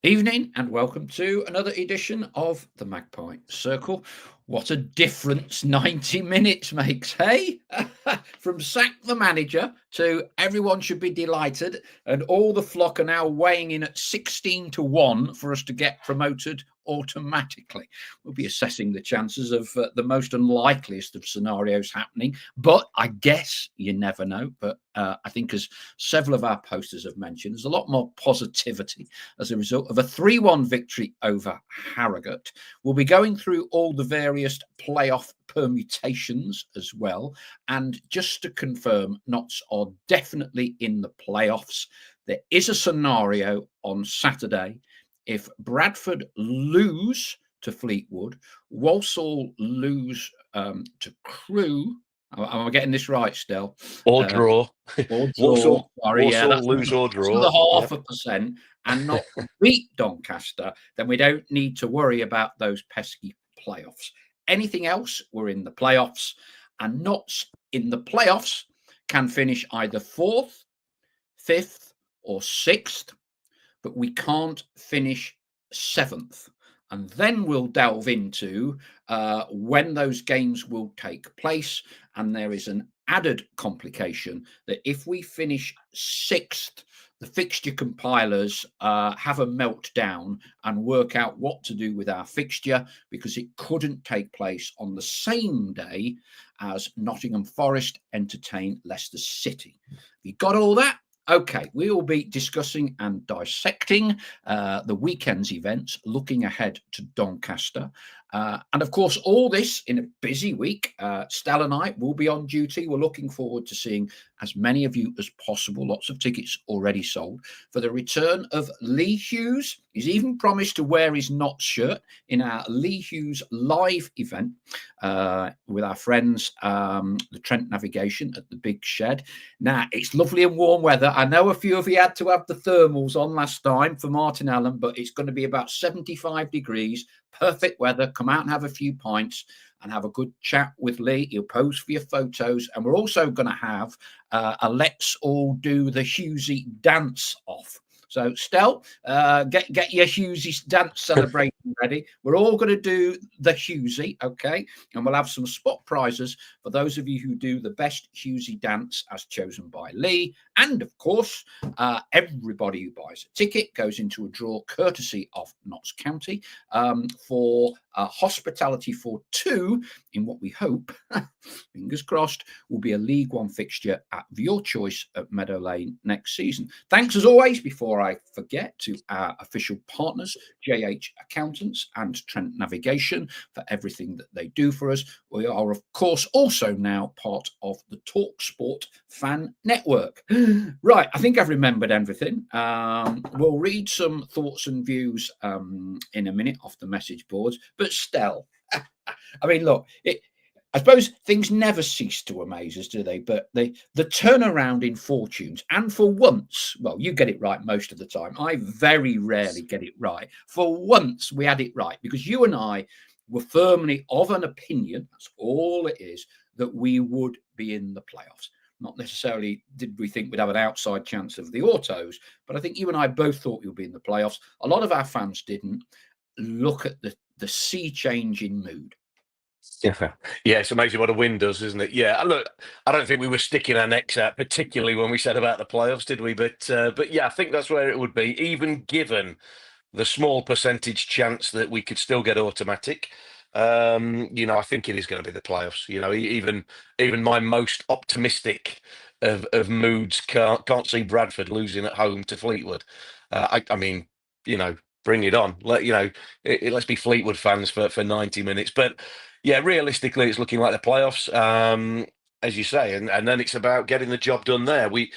Evening and welcome to another edition of the Magpie Circle. What a difference 90 minutes makes, hey? From sack the manager to everyone should be delighted, and all the flock are now weighing in at 16-1 for us to get promoted automatically. We'll be assessing the chances of the most unlikeliest of scenarios happening, but I guess you never know. But I think, as several of our posters have mentioned, there's a lot more positivity as a result of a 3-1 victory over Harrogate. We'll be going through all the various playoff permutations as well. And just to confirm, Notts are definitely in the playoffs. There is a scenario on Saturday. If Bradford lose to Fleetwood, Walsall lose to Crewe. Am I getting this right, Stel? Or draw. Or draw. Walsall, Sorry, yeah, that's lose or draw. another 0.5%, and not beat Doncaster, then we don't need to worry about those pesky playoffs. Anything else, we're in the playoffs, and Notts in the playoffs can finish either 4th, 5th, or 6th, but we can't finish 7th. And then we'll delve into when those games will take place. And there is an added complication that if we finish 6th, the fixture compilers have a meltdown and work out what to do with our fixture, because it couldn't take place on the same day as Nottingham Forest entertain Leicester City. You got all that? Okay, we will be discussing and dissecting the weekend's events, looking ahead to Doncaster. And of course, all this in a busy week. Stell and I will be on duty. We're looking forward to seeing as many of you as possible. Lots of tickets already sold for the return of Lee Hughes. He's even promised to wear his Notts shirt in our Lee Hughes live event with our friends, the Trent Navigation at the Big Shed. Now, it's lovely and warm weather. I know a few of you had to have the thermals on last time for Martin Allen, but it's going to be about 75 degrees. Perfect weather. Come out and have a few pints and have a good chat with Lee. He'll pose for your photos. And we're also going to have a Let's All Do the Hughesy dance off. So, Stel, get your Hughesy dance celebration ready. We're all going to do the Hughesy, okay? And we'll have some spot prizes for those of you who do the best Hughesy dance as chosen by Lee. And, of course, everybody who buys a ticket goes into a draw courtesy of Notts County for hospitality for 2 in what we hope, fingers crossed, will be a League One fixture at your choice at Meadow Lane next season. Thanks, as always, before I forget, to our official partners, JH Accountants and Trent Navigation, for everything that they do for us. We are, of course, also now part of the TalkSport fan network. Right, I think I've remembered everything. We'll read some thoughts and views in a minute off the message boards. But Stell, I mean, look, I suppose things never cease to amaze us, do they? But the turnaround in fortunes, and for once, well, you get it right most of the time. I very rarely get it right. For once, we had it right, because you and I were firmly of an opinion, that's all it is, that we would be in the playoffs. Not necessarily did we think we'd have an outside chance of the autos, but I think you and I both thought you'd be in the playoffs. A lot of our fans didn't. Look at the sea change in mood. Yeah, it's amazing what a win does, isn't it? Yeah, look, I don't think we were sticking our necks out, particularly when we said about the playoffs, did we? But yeah, I think that's where it would be, even given the small percentage chance that we could still get automatic. I think it is going to be the playoffs. Even my most optimistic of moods can't see Bradford losing at home to Fleetwood. I mean, bring it on. Let's be Fleetwood fans for 90 minutes. But yeah, realistically, it's looking like the playoffs, as you say, and then it's about getting the job done there. We've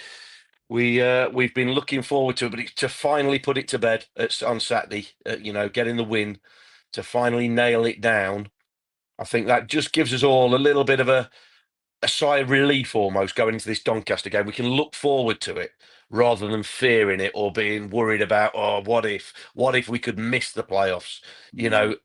been looking forward to it, but to finally put it to bed on Saturday, getting the win, to finally nail it down. I think that just gives us all a little bit of a sigh of relief almost going into this Doncaster game. We can look forward to it rather than fearing it or being worried about, what if we could miss the playoffs,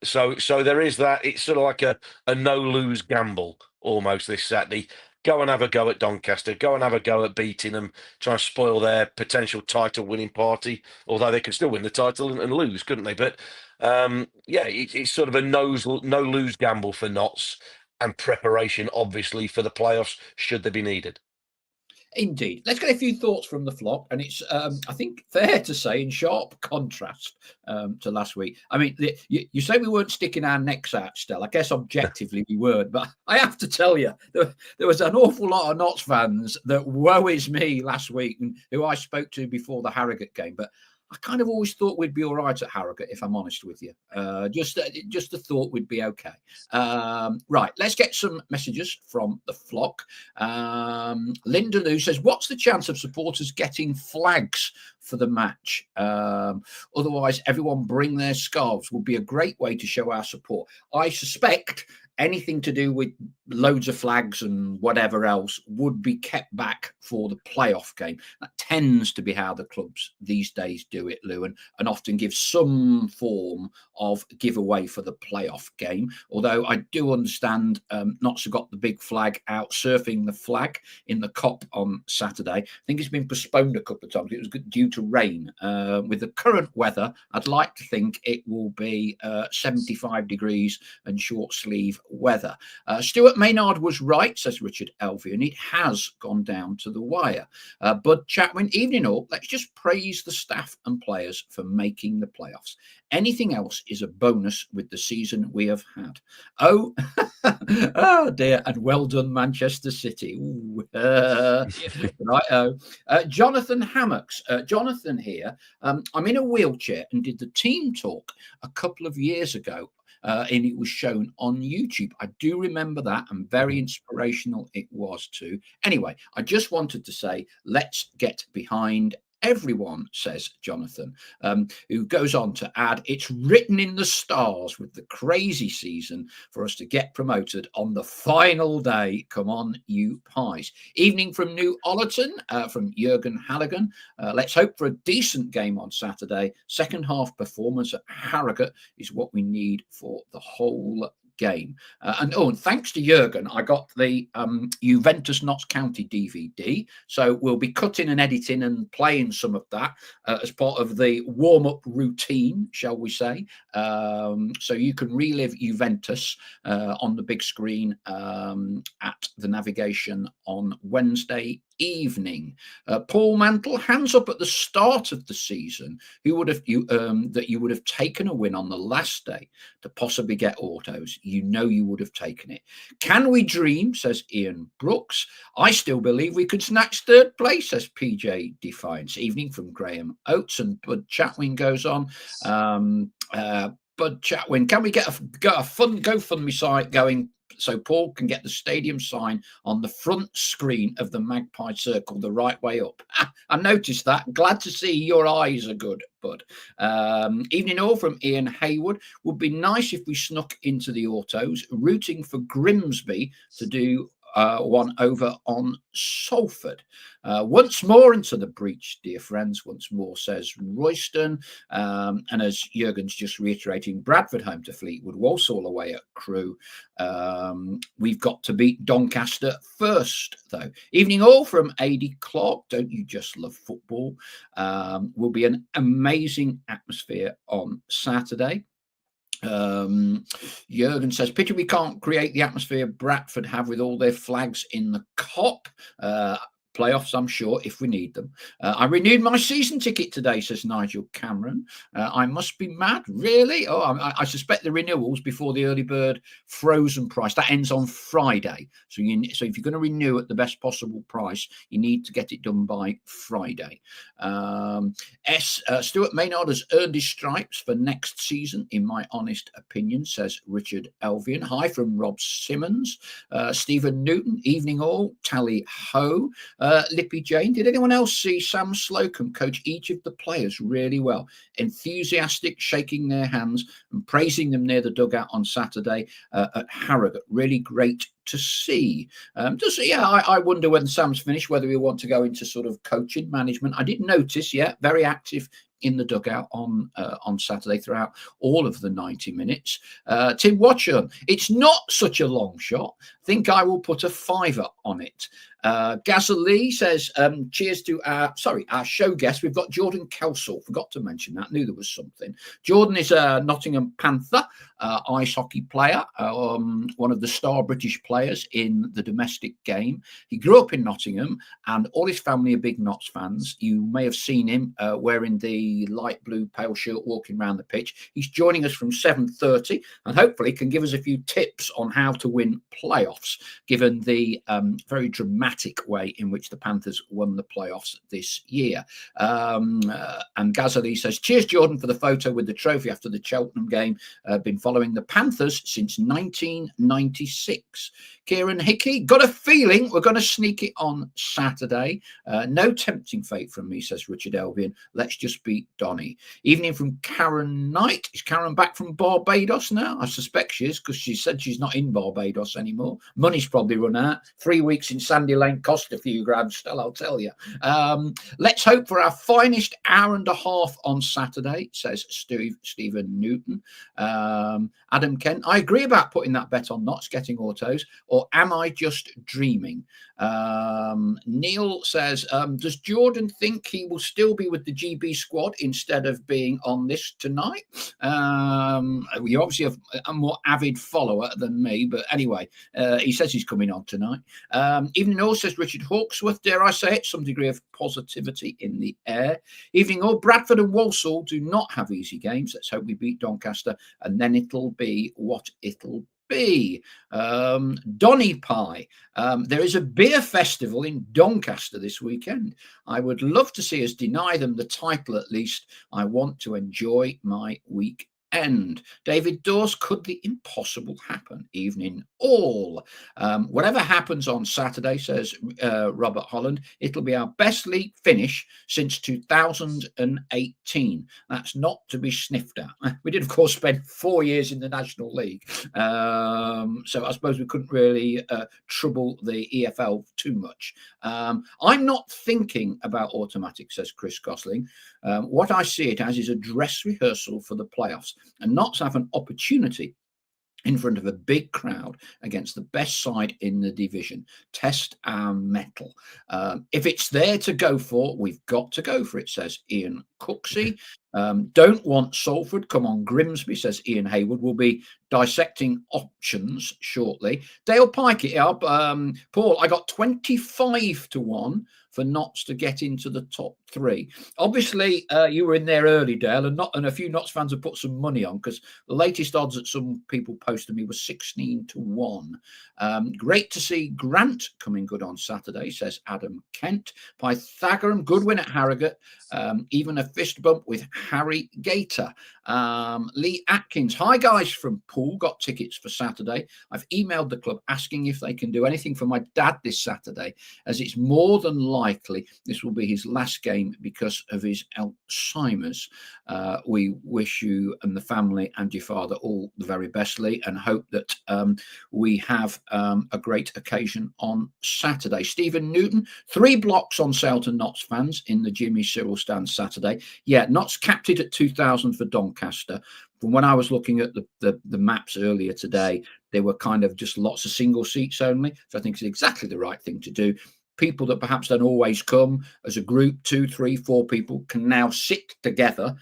So there is that. It's sort of like a no lose gamble almost this Saturday. go and have a go at Doncaster, go and have a go at beating them, try and spoil their potential title winning party, although they could still win the title and lose, couldn't they? But yeah, it's sort of a no lose gamble for Notts, and preparation, obviously, for the playoffs should they be needed. Indeed. Let's get a few thoughts from the flock. And it's, I think, fair to say, in sharp contrast to last week. I mean, you say we weren't sticking our necks out, Stell. I guess objectively we weren't. But I have to tell you, there was an awful lot of Notts fans that woe is me last week, and who I spoke to before the Harrogate game. But I kind of always thought we'd be all right at Harrogate, if I'm honest with you. Just the thought we'd be okay. Right, let's get some messages from the flock. Linda Lou says, what's the chance of supporters getting flags for the match? Otherwise, everyone bring their scarves. Would be a great way to show our support. I suspect anything to do with loads of flags and whatever else would be kept back for the playoff game. That tends to be how the clubs these days do it, Lou, and often give some form of giveaway for the playoff game. Although I do understand Notts have got the big flag out surfing the flag in the Cop on Saturday. I think it's been postponed a couple of times. It was due to rain. With the current weather, I'd like to think it will be 75 degrees and short sleeve weather. Stuart Maynard was right, says Richard Elvey, and it has gone down to the wire. Bud Chatwin, evening all. Let's just praise the staff and players for making the playoffs. Anything else is a bonus with the season we have had. Oh, oh dear, and well done, Manchester City. Right. Jonathan Hammocks. Jonathan here. I'm in a wheelchair and did the team talk a couple of years ago. And it was shown on YouTube. I do remember that, and very inspirational it was too. Anyway, I just wanted to say, let's get behind everyone, says Jonathan, who goes on to add, it's written in the stars with the crazy season for us to get promoted on the final day. Come on, you pies. Evening from New Ollerton, from Jurgen Halligan. Let's hope for a decent game on Saturday. Second half performance at Harrogate is what we need for the whole game. And thanks to Jurgen, I got the Juventus Notts County DVD. So we'll be cutting and editing and playing some of that as part of the warm-up routine, shall we say. So you can relive Juventus on the big screen at the Navigation on Wednesday evening. Paul Mantle, hands up at the start of the season, who would have that you would have taken a win on the last day to possibly get autos. You know you would have taken it. Can we dream, says Ian Brooks. I still believe we could snatch third place, says PJ Defiance. Evening from Graham Oates, and Bud Chatwin goes on. Bud Chatwin, can we get a fun GoFundMe site going so Paul can get the stadium sign on the front screen of the Magpie Circle the right way up? I noticed that. Glad to see your eyes are good, Bud. Evening all from Ian Haywood. Would be nice if we snuck into the autos. Rooting for Grimsby to do one over on Salford. Once more into the breach, dear friends, once more, says Royston. And as Jurgen's just reiterating, Bradford home to Fleetwood, Walsall away at Crewe. We've got to beat Doncaster first, though. Evening all from AD Clark. Don't you just love football? Will be an amazing atmosphere on Saturday. Jurgen says, pity we can't create the atmosphere Bradford have with all their flags in the Cop. Playoffs, I'm sure, if we need them. I renewed my season ticket today, says Nigel Cameron. I must be mad, really? I suspect the renewals before the early bird frozen price. That ends on Friday. So if you're going to renew at the best possible price, you need to get it done by Friday. Stuart Maynard has earned his stripes for next season, in my honest opinion, says Richard Elvian. Hi from Rob Simmons. Stephen Newton, evening all. Tally ho. Lippy Jane, did anyone else see Sam Slocum coach each of the players really well? Enthusiastic, shaking their hands and praising them near the dugout on Saturday at Harrogate. Really great to see. I wonder when Sam's finished whether we want to go into sort of coaching management. I did notice, very active in the dugout on Saturday throughout all of the 90 minutes. Tim Watchern, it's not such a long shot. I think I will put a fiver on it. Kelsall Lee says, cheers to our show guest. We've got Jordan Kelsall. Forgot to mention that. Knew there was something. Jordan is a Nottingham Panther ice hockey player, one of the star British players in the domestic game. He grew up in Nottingham and all his family are big Notts fans. You may have seen him wearing the light blue pale shirt walking around the pitch. He's joining us from 7:30 and hopefully can give us a few tips on how to win playoffs, given the very dramatic way in which the Panthers won the playoffs this year. And Gazali says, cheers, Jordan, for the photo with the trophy after the Cheltenham game. Been following the Panthers since 1996. Kieran Hickey, got a feeling we're going to sneak it on Saturday. No tempting fate from me, says Richard Elvian. Let's just beat Donny. Evening from Karen Knight. Is Karen back from Barbados now? I suspect she is, because she said she's not in Barbados anymore. Money's probably run out. 3 weeks in Sandy Lane cost a few grand still, I'll tell you. Let's hope for our finest hour and a half on Saturday, says Stephen Newton. Adam Kent, I agree about putting that bet on Notts getting autos, or am I just dreaming? Neil says, does Jordan think he will still be with the GB squad instead of being on this tonight? You obviously have a more avid follower than me, but anyway, he says he's coming on tonight. Evening all, says Richard Hawksworth, dare I say it, some degree of positivity in the air. Evening all, Bradford and Walsall do not have easy games. Let's hope we beat Doncaster and then it'll be what it'll be. Donny Pie, there is a beer festival in Doncaster this weekend. I would love to see us deny them the title at least. I want to enjoy my weekend. David Dawes, could the impossible happen? Evening all. Whatever happens on Saturday, says Robert Holland, it'll be our best league finish since 2018. That's not to be sniffed at. We did, of course, spend 4 years in the National League. So I suppose we couldn't really trouble the EFL too much. I'm not thinking about automatic, says Chris Gosling. What I see it as is a dress rehearsal for the playoffs, and Notts have an opportunity in front of a big crowd against the best side in the division. Test our mettle. If it's there to go for, we've got to go for it, says Ian Cooksey. Don't want Salford. Come on, Grimsby, says Ian Hayward. We'll be dissecting options shortly. Dale Pike it up. Paul, I got 25-1 for Notts to get into the top three. Obviously, you were in there early, Dale, and a few Notts fans have put some money on, because the latest odds that some people posted me was 16-1. Great to see Grant coming good on Saturday, says Adam Kent. Pythagorean, good win at Harrogate. Even a fist bump with Harry Gator. Lee Atkins, hi guys from Poole, got tickets for Saturday. I've emailed the club asking if they can do anything for my dad this Saturday, as it's more than likely this will be his last game because of his Alzheimer's. We wish you and the family and your father all the very best, Lee, and hope that we have a great occasion on Saturday. Stephen Newton, 3 blocks on sale to Notts fans in the Jimmy Cyril stand Saturday. Yeah, Notts capped it at 2,000 for Doncaster. From when I was looking at the maps earlier today, they were kind of just lots of single seats only. So I think it's exactly the right thing to do. People that perhaps don't always come as a group, 2, 3, 4 people, can now sit together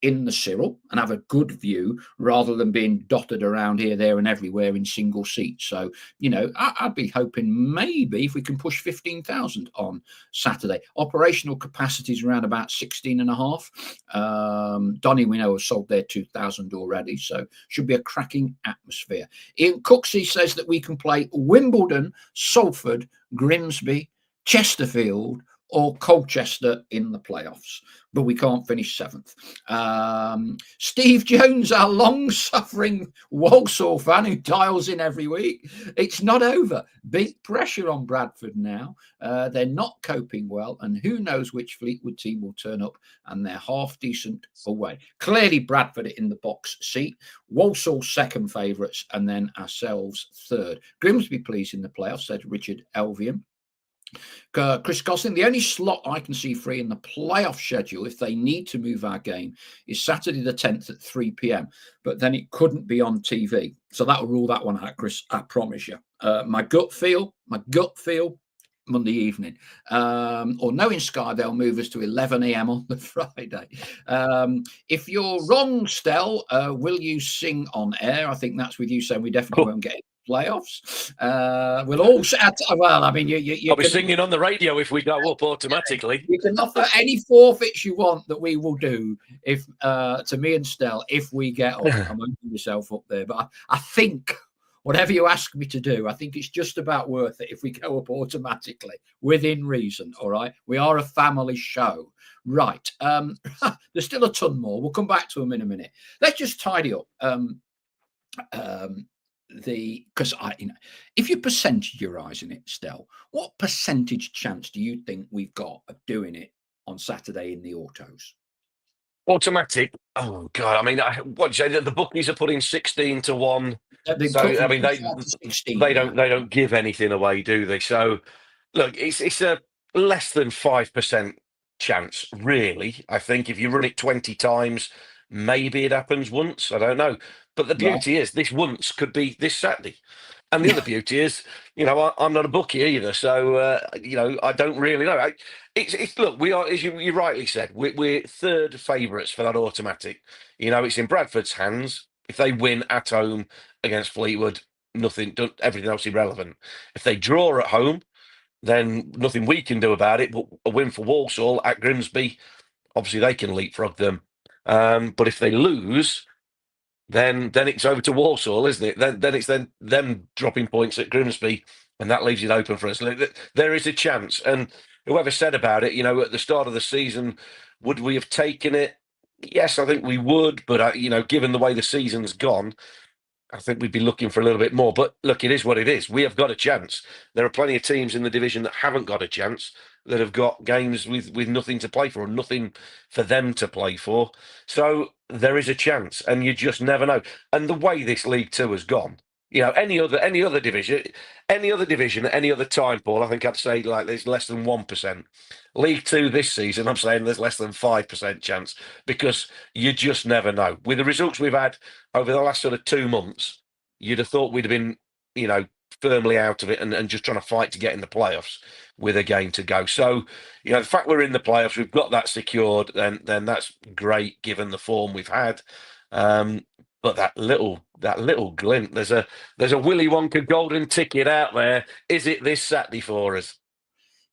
in the Cyril and have a good view rather than being dotted around here, there and everywhere in single seats. So, you know, I'd be hoping maybe if we can push 15,000 on Saturday. Operational capacity is around about 16.5. Donny, we know, has sold their 2,000 already, so should be a cracking atmosphere. Ian Cooksey says that we can play Wimbledon, Salford, Grimsby, Chesterfield, or Colchester in the playoffs, but we can't finish seventh. Steve Jones, our long-suffering Walsall fan who dials in every week, it's not over. Big pressure on Bradford now. They're not coping well, and who knows which Fleetwood team will turn up, and they're half decent away. Clearly, Bradford in the box seat. Walsall second favourites, and then ourselves third. Grimsby, please, in the playoffs, said Richard Elvian. Chris Gosling, the only slot I can see free in the playoff schedule, if they need to move our game, is Saturday the 10th at 3 p.m. But then it couldn't be on TV. So that will rule that one out, Chris. I promise you. My gut feel, Monday evening. Or knowing Sky, they'll move us to 11 a.m. on the Friday. If you're wrong, Stell, will you sing on air? I think that's with you saying we definitely won't get playoffs. We'll all well, I mean, I'll be singing on the radio if we go up automatically. You can offer any forfeits you want that we will do if to me and Stell if we get up. I'm opening myself up there, but I think whatever you ask me to do, I think it's just about worth it if we go up automatically within reason. All right, we are a family show, right? There's still a ton more. We'll come back to them in a minute. Let's just tidy up. Because if you're percentageizing it, Stell, what percentage chance do you think we've got of doing it on Saturday in the autos? Automatic. Oh God! I mean, what you say? The bookies are putting 16 to 1. So I mean, they don't give anything away, do they? So look, it's a less than 5% chance, really. I think if you run it 20 times, maybe it happens once. I don't know. But the beauty is this once could be this Saturday. And the other beauty is, I'm not a bookie either. So, I don't really know. Look, we are, as you rightly said, we're third favourites for that automatic. It's in Bradford's hands. If they win at home against Fleetwood, everything else irrelevant. If they draw at home, then nothing we can do about it. But a win for Walsall at Grimsby, obviously they can leapfrog them. But if they lose, then it's over to Walsall, isn't it? Then it's them dropping points at Grimsby, and that leaves it open for us. There is a chance, and whoever said about it, at the start of the season, would we have taken it? Yes, I think we would, but given the way the season's gone, I think we'd be looking for a little bit more. But look, it is what it is. We have got a chance. There are plenty of teams in the division that haven't got a chance, that have got games with nothing to play for, and nothing for them to play for. So there is a chance, and you just never know. And the way this League Two has gone, any other division, at any other time, Paul, I think I'd say like there's less than 1%. League Two this season, I'm saying there's less than 5% chance, because you just never know. With the results we've had over the last sort of 2 months, you'd have thought we'd have been, firmly out of it and just trying to fight to get in the playoffs with a game to go. So, the fact we're in the playoffs, we've got that secured, then that's great given the form we've had. But that little glint, there's a Willy Wonka golden ticket out there. Is it this Saturday for us?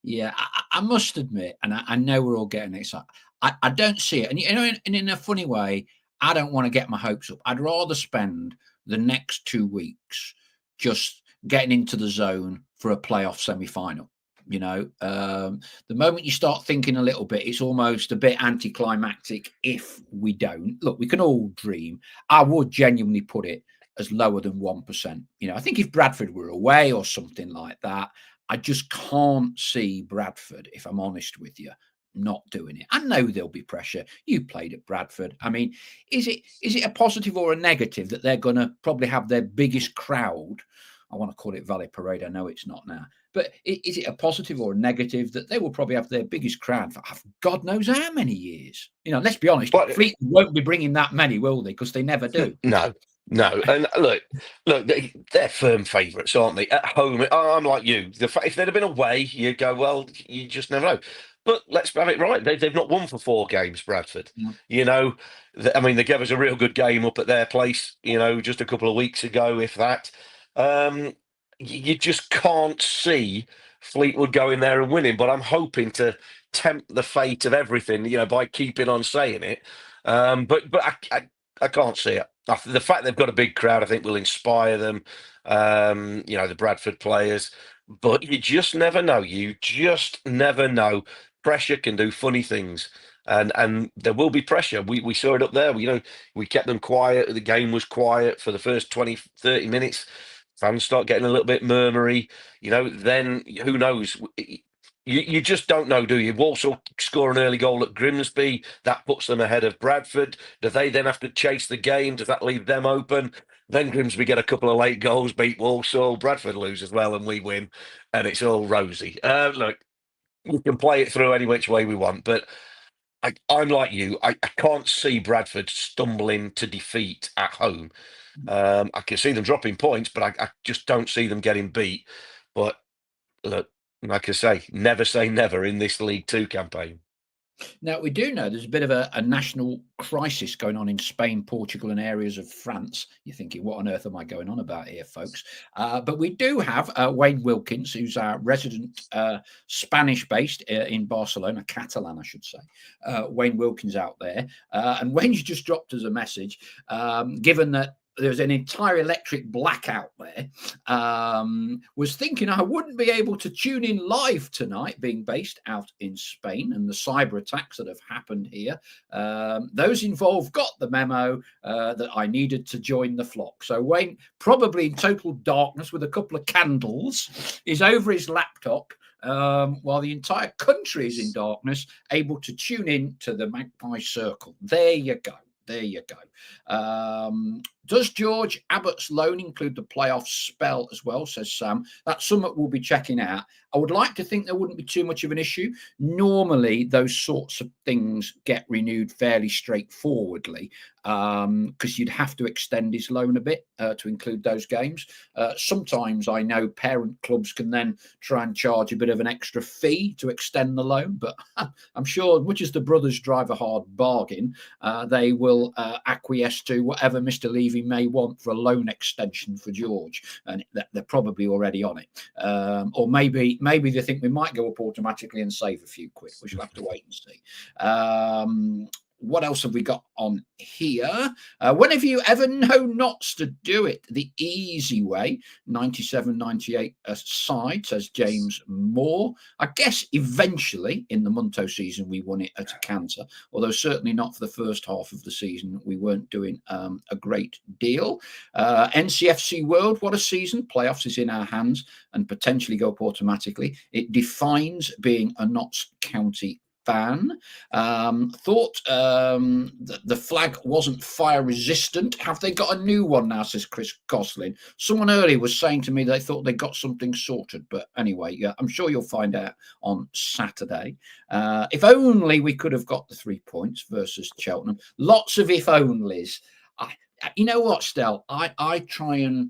Yeah, I must admit, and I know we're all getting excited. I don't see it, and in a funny way, I don't want to get my hopes up. I'd rather spend the next 2 weeks just getting into the zone for a playoff semi-final. The moment you start thinking a little bit, it's almost a bit anticlimactic if we don't. Look, we can all dream. I would genuinely put it as lower than 1%. I think if Bradford were away or something like that, I just can't see Bradford, if I'm honest with you, not doing it. I know there'll be pressure. You played at Bradford. I mean, is it a positive or a negative that they're going to probably have their biggest crowd? I want to call it Valley Parade. I know it's not now. But is it a positive or a negative that they will probably have their biggest crowd for God knows how many years? Let's be honest. Fleet won't be bringing that many, will they? Because they never do. No. And look, they're firm favourites, aren't they? At home, I'm like you. If they'd have been away, you'd go, well, you just never know. But let's have it right. They've not won for 4 games, Bradford. I mean, they gave us a real good game up at their place, just a couple of weeks ago, if that. You just can't see Fleetwood going there and winning. But I'm hoping to tempt the fate of everything, by keeping on saying it. But I can't see it. The fact they've got a big crowd, I think, will inspire them. The Bradford players, but you just never know. You just never know. Pressure can do funny things, and there will be pressure. We saw it up there. We kept them quiet. The game was quiet for the first 20, 30 minutes. Fans start getting a little bit murmury. Then who knows? You just don't know, do you? Walsall score an early goal at Grimsby. That puts them ahead of Bradford. Do they then have to chase the game? Does that leave them open? Then Grimsby get a couple of late goals, beat Walsall. Bradford lose as well, and we win. And it's all rosy. Look, we can play it through any which way we want. But I'm like you. I can't see Bradford stumbling to defeat at home. I can see them dropping points, but I just don't see them getting beat. But look, like I say never in this League Two campaign. Now, we do know there's a bit of a national crisis going on in Spain, Portugal, and areas of France. You're thinking, what on earth am I going on about here, folks? But we do have Wayne Wilkins, who's our resident Spanish-based in Barcelona, Catalan, I should say. Wayne Wilkins out there. And Wayne's just dropped us a message, given that there's an entire electric blackout there. Was thinking I wouldn't be able to tune in live tonight, being based out in Spain, and the cyber attacks that have happened here. Those involved got the memo that I needed to join the flock. So Wayne, probably in total darkness with a couple of candles, is over his laptop. While the entire country is in darkness, able to tune in to the Magpie Circle. There you go. There you go. Does George Abbott's loan include the playoff spell as well, says Sam? That's something we'll be checking out. I would like to think there wouldn't be too much of an issue. Normally, those sorts of things get renewed fairly straightforwardly because you'd have to extend his loan a bit to include those games. Sometimes I know parent clubs can then try and charge a bit of an extra fee to extend the loan, but I'm sure, much as the brothers drive a hard bargain, they will acquiesce to whatever Mr. Levy may want for a loan extension for George, and they're probably already on it. Or maybe they think we might go up automatically and save a few quid. We shall have to wait and see. What else have we got on here? When have you ever known not to do it? The easy way, 97-98 aside, says James Moore. I guess eventually in the Munto season we won it at a canter, although certainly not for the first half of the season. We weren't doing a great deal. NCFC World, what a season. Playoffs is in our hands and potentially go up automatically. It defines being a Notts County fan. Thought the flag wasn't fire resistant. Have they got a new one now, says Chris Goslin? Someone earlier was saying to me they thought they got something sorted, but anyway, yeah, I'm sure you'll find out on Saturday. If only we could have got the 3 points versus Cheltenham. Lots of if onlys. You know what, Stel? I try and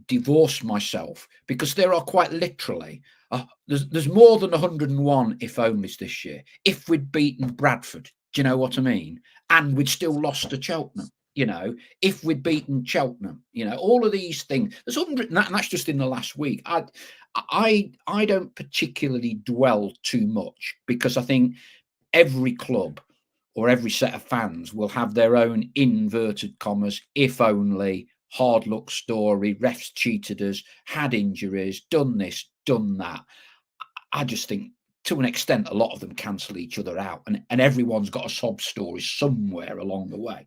divorce myself because there are quite literally there's more than 101 if onlys this year. If we'd beaten Bradford, do you know what I mean? And we'd still lost to Cheltenham. If we'd beaten Cheltenham, all of these things. There's 100, and that's just in the last week. I don't particularly dwell too much because I think every club or every set of fans will have their own inverted commas, if only, hard luck story, refs cheated us, had injuries, done this, done that. I just think to an extent, a lot of them cancel each other out, and everyone's got a sob story somewhere along the way.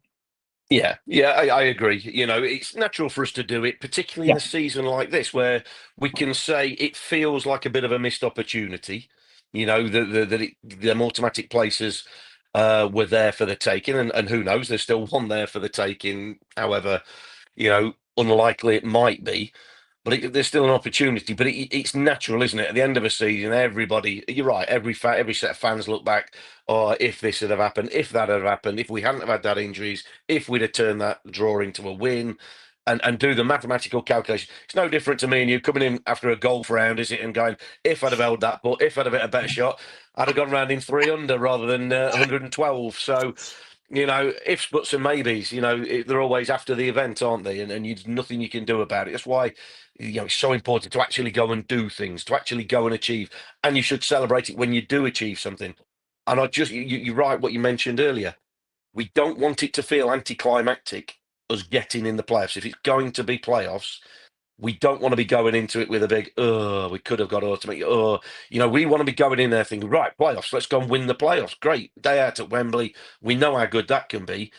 Yeah, I agree. It's natural for us to do it, particularly in a season like this, where we can say it feels like a bit of a missed opportunity. The automatic places were there for the taking, and who knows, there's still one there for the taking. However, unlikely it might be, but there's still an opportunity. But it's natural, isn't it? At the end of a season, everybody, you're right, every set of fans look back, if this had have happened, if that had happened, if we hadn't have had that injuries, if we'd have turned that draw into a win, and do the mathematical calculation. It's no different to me and you coming in after a golf round, is it, and going, if I'd have held that ball, if I'd have hit a better shot, I'd have gone round in 3 under rather than 112. So, ifs, buts, and maybes, they're always after the event, aren't they? And there's nothing you can do about it. That's why, it's so important to actually go and do things, to actually go and achieve. And you should celebrate it when you do achieve something. And you're right, what you mentioned earlier. We don't want it to feel anticlimactic, us getting in the playoffs. If it's going to be playoffs, we don't want to be going into it with a big, we could have got automatic. We want to be going in there thinking, right, playoffs, let's go and win the playoffs. Great. Day out at Wembley. We know how good that can be.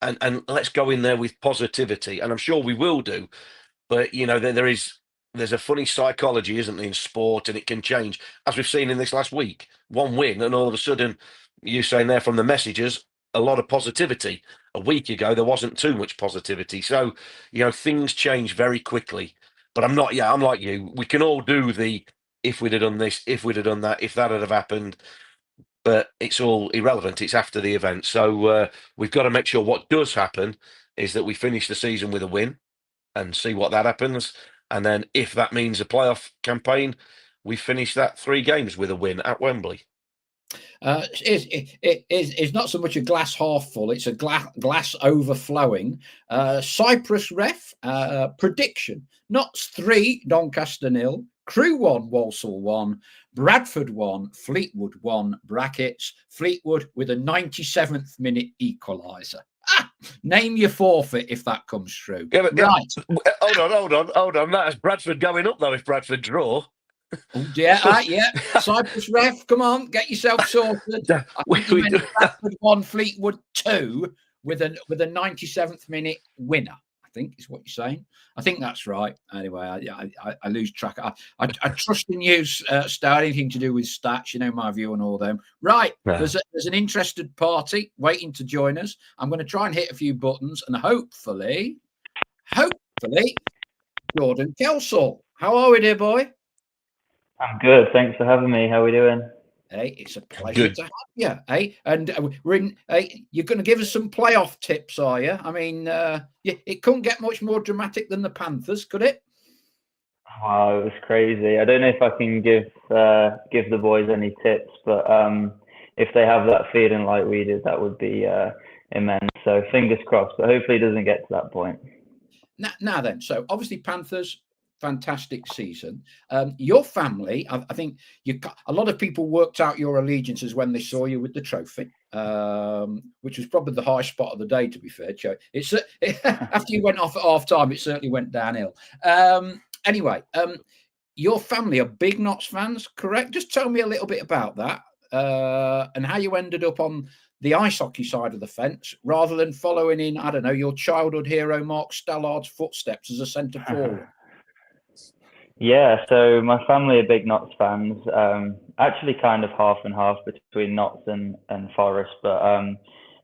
And let's go in there with positivity. And I'm sure we will do. But, there's a funny psychology, isn't there, in sport, and it can change, as we've seen in this last week. One win, and all of a sudden, you're saying there from the messages, a lot of positivity. A week ago, there wasn't too much positivity. So, things change very quickly. But I'm like you. We can all do the if we'd have done this, if we'd have done that, if that had have happened. But it's all irrelevant. It's after the event. So we've got to make sure what does happen is that we finish the season with a win and see what that happens. And then if that means a playoff campaign, we finish that 3 games with a win at Wembley. It's not so much a glass half full, it's a glass overflowing. Cyprus ref prediction: Notts 3, Doncaster 0, Crewe 1, Walsall 1, Bradford 1, Fleetwood 1, brackets, Fleetwood with a 97th minute equaliser. Name your forfeit if that comes through. Yeah, but, right. Hold on. That's Bradford going up, though, if Bradford draw. Oh dear, yeah. Cyprus ref, come on, get yourself sorted. I think you meant Bradford 1, Fleetwood 2 with a 97th minute winner, I think is what you're saying. I think that's right. Anyway, I lose track. I trust in you, Stallard. Anything to do with stats, my view on all them. Right, yeah. There's an interested party waiting to join us. I'm going to try and hit a few buttons, and hopefully, Jordan Kelsall. How are we, dear boy? I'm good. Thanks for having me. How are we doing? Hey, it's a pleasure to have you. Hey, and we're in. Hey, you're going to give us some playoff tips, are you? I mean, it couldn't get much more dramatic than the Panthers, could it? Wow, it was crazy. I don't know if I can give the boys any tips, but if they have that feeling like we did, that would be immense. So fingers crossed. But hopefully, it doesn't get to that point. Now then, so obviously Panthers. Fantastic season. Your family, I think a lot of people worked out your allegiances when they saw you with the trophy, which was probably the high spot of the day, to be fair, Joe. After you went off at half time, it certainly went downhill. Anyway, your family are big Notts fans, correct? Just tell me a little bit about that and how you ended up on the ice hockey side of the fence rather than following in, I don't know, your childhood hero Mark Stallard's footsteps as a centre forward. Yeah, so my family are big Notts fans. Actually, kind of half and half between Notts and Forest. But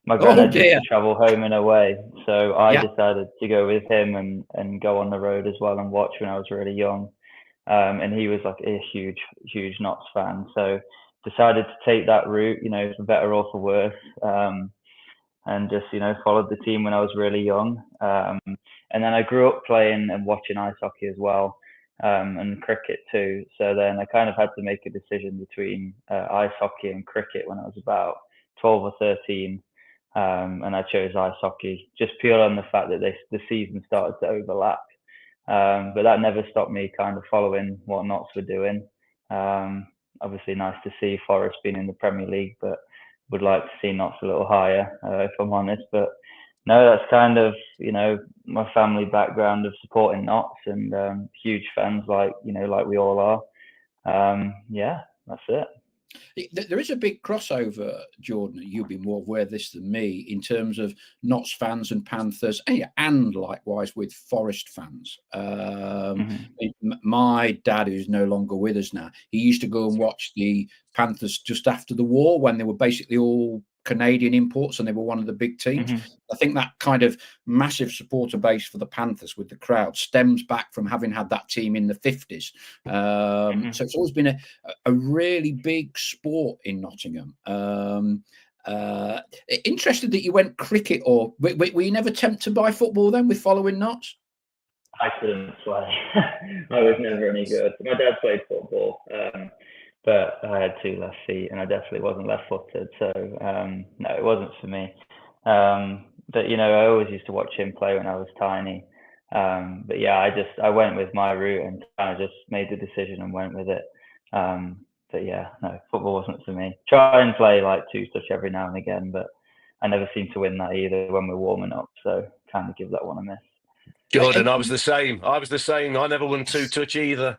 my granddad used to travel home and away, so I decided to go with him and go on the road as well and watch when I was really young. And he was like a huge Notts fan, so decided to take that route. For better or for worse. And just followed the team when I was really young. And then I grew up playing and watching ice hockey as well. And cricket too. So then I kind of had to make a decision between ice hockey and cricket when I was about 12 or 13. And I chose ice hockey just purely on the fact that the season started to overlap. But that never stopped me kind of following what Notts were doing. Obviously nice to see Forest being in the Premier League, but would like to see Notts a little higher, if I'm honest. But no, that's kind of, my family background of supporting Notts and huge fans like we all are. Yeah, that's it. There is a big crossover, Jordan. You'll be more aware of this than me in terms of Notts fans and Panthers, and likewise with Forest fans. My dad, who's no longer with us now, he used to go and watch the Panthers just after the war when they were basically all Canadian imports and they were one of the big teams. I think that kind of massive supporter base for the Panthers with the crowd stems back from having had that team in the 50s. So it's always been a really big sport in Nottingham. Interested that you went cricket, or were you never tempted by football then with following Notts? I couldn't play. I was never any good. My dad played football. But I had 2 left feet and I definitely wasn't left-footed. So, no, it wasn't for me. But, I always used to watch him play when I was tiny. But yeah, I went with my route and kind of just made the decision and went with it. But yeah, no, football wasn't for me. Try and play like 2-touch every now and again, but I never seem to win that either when we're warming up. So kind of give that one a miss. Jordan, I was the same. I never won 2-touch either.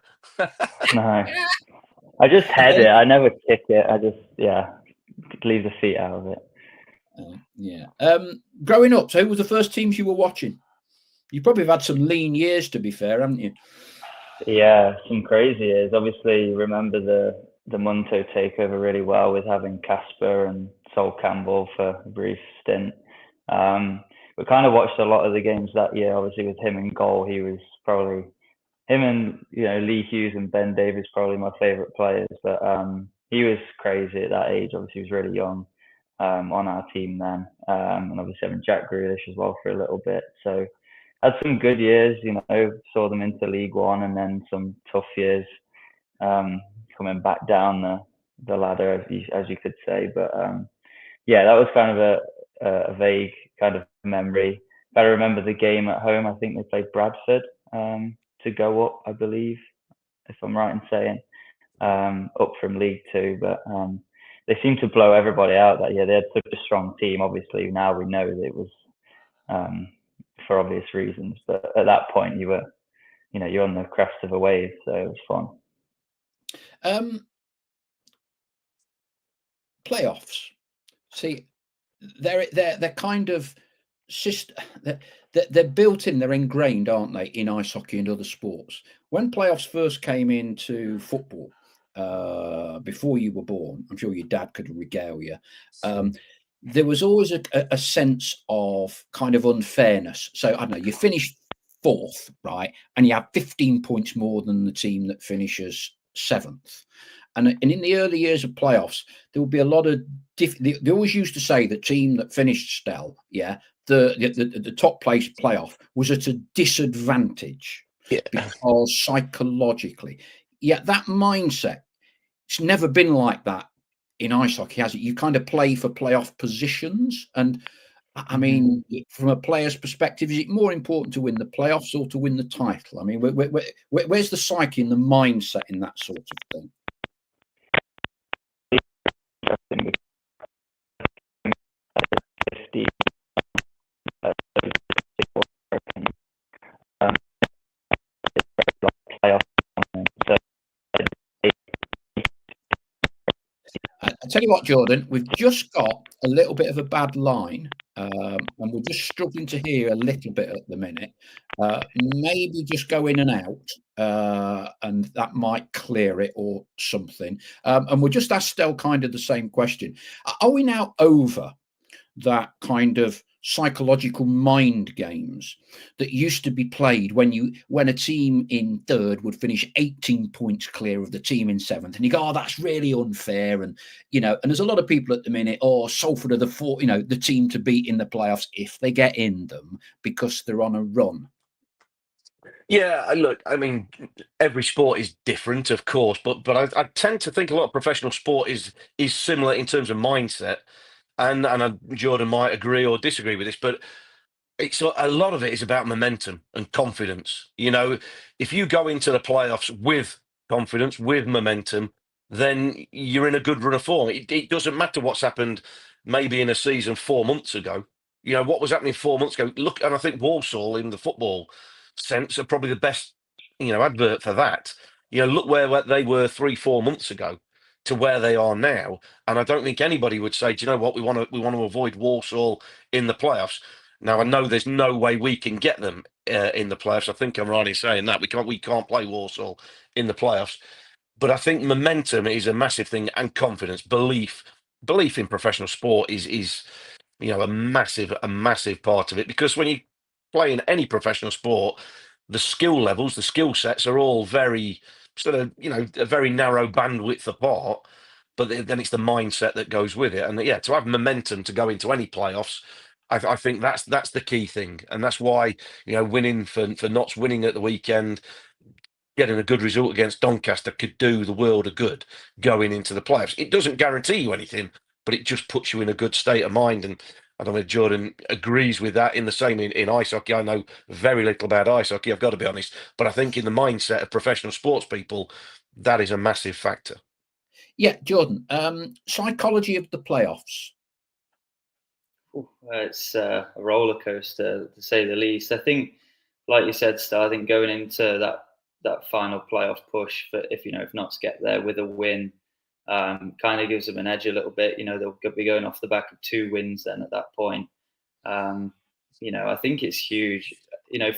No, I just head it. I never kick it. I just leave the feet out of it. Growing up, so who was the first teams you were watching? You probably have had some lean years, to be fair, haven't you? Yeah, some crazy years. Obviously, remember the Munto takeover really well with having Casper and Sol Campbell for a brief stint. We kind of watched a lot of the games that year. Obviously, with him in goal, he was probably him and Lee Hughes and Ben Davies probably my favourite players. But he was crazy at that age. Obviously, he was really young on our team then, and obviously having Jack Grealish as well for a little bit. So had some good years. Saw them into League One, and then some tough years coming back down the ladder, as you could say. But that was kind of a vague kind of memory. But I remember the game at home. I think they played Bradford to go up, I believe, if I'm right in saying, up from League Two. But they seemed to blow everybody out that year. They had such a strong team. Obviously, now we know that it was for obvious reasons. But at that point, you're on the crest of a wave, so it was fun. Playoffs. See, they're kind of they're built in, they're ingrained, aren't they, in ice hockey and other sports. When playoffs first came into football, before you were born, I'm sure your dad could regale you. There was always a sense of kind of unfairness. So I don't know, you finish fourth, right, and you have 15 points more than the team that finishes seventh. And in the early years of playoffs, there would be a lot of they always used to say the team that finished Stell, the top place playoff was at a disadvantage because psychologically, that mindset, it's never been like that in ice hockey, has it? You kind of play for playoff positions, and I mean, from a player's perspective, is it more important to win the playoffs or to win the title? I mean, where's the psyche and the mindset in that sort of thing? I tell you what, Jordan, we've just got a little bit of a bad line, and we're just struggling to hear a little bit at the minute. Maybe just go in and out, and that might clear it or something. And we'll just ask Stell kind of the same question. Are we now over that kind of psychological mind games that used to be played when a team in third would finish 18 points clear of the team in seventh, and you go, that's really unfair, and and there's a lot of people at the minute, Salford are the team to beat in the playoffs if they get in them because they're on a run. Yeah, look, I mean, every sport is different, of course, but I tend to think a lot of professional sport is similar in terms of mindset. And Jordan might agree or disagree with this, but it's a lot of it is about momentum and confidence. If you go into the playoffs with confidence, with momentum, then you're in a good run of form. It doesn't matter what's happened maybe in a season 4 months ago. What was happening 4 months ago. Look, and I think Walsall in the football sense are probably the best, advert for that. Look where they were 3-4 months ago to where they are now, and I don't think anybody would say, do you know what, we want to avoid Walsall in the playoffs. Now I know there's no way we can get them in the playoffs. I think I'm right in saying that we can't play Walsall in the playoffs, but I think momentum is a massive thing, and confidence, belief in professional sport is a massive part of it, because when you play in any professional sport, the skill levels, the skill sets are all very sort of, a very narrow bandwidth apart, but then it's the mindset that goes with it. And to have momentum to go into any playoffs, I think that's the key thing. And that's why, winning for Notts, winning at the weekend, getting a good result against Doncaster could do the world of good going into the playoffs. It doesn't guarantee you anything, but it just puts you in a good state of mind. And I don't know if Jordan agrees with that in the same in ice hockey. I know very little about ice hockey, I've got to be honest, but I think in the mindset of professional sports people, that is a massive factor. Yeah, Jordan, psychology of the playoffs. It's a roller coaster, to say the least. I think, like you said, Star, I think going into that final playoff push, for if Notts get there with a win, kind of gives them an edge a little bit. They'll be going off the back of 2 wins then at that point. I think it's huge.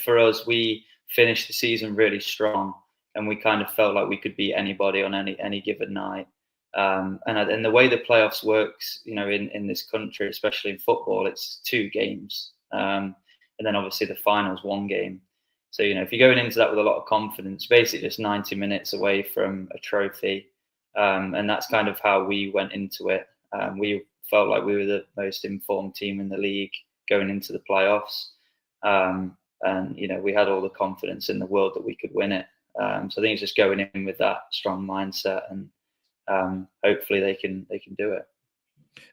For us, we finished the season really strong, and we kind of felt like we could beat anybody on any given night. And the way the playoffs works, in this country, especially in football, it's 2 games, and then obviously the finals 1 game. So if you're going into that with a lot of confidence, basically just 90 minutes away from a trophy, and that's kind of how we went into it. We felt like we were the most informed team in the league going into the playoffs, and we had all the confidence in the world that we could win it. So I think it's just going in with that strong mindset, and hopefully they can do it.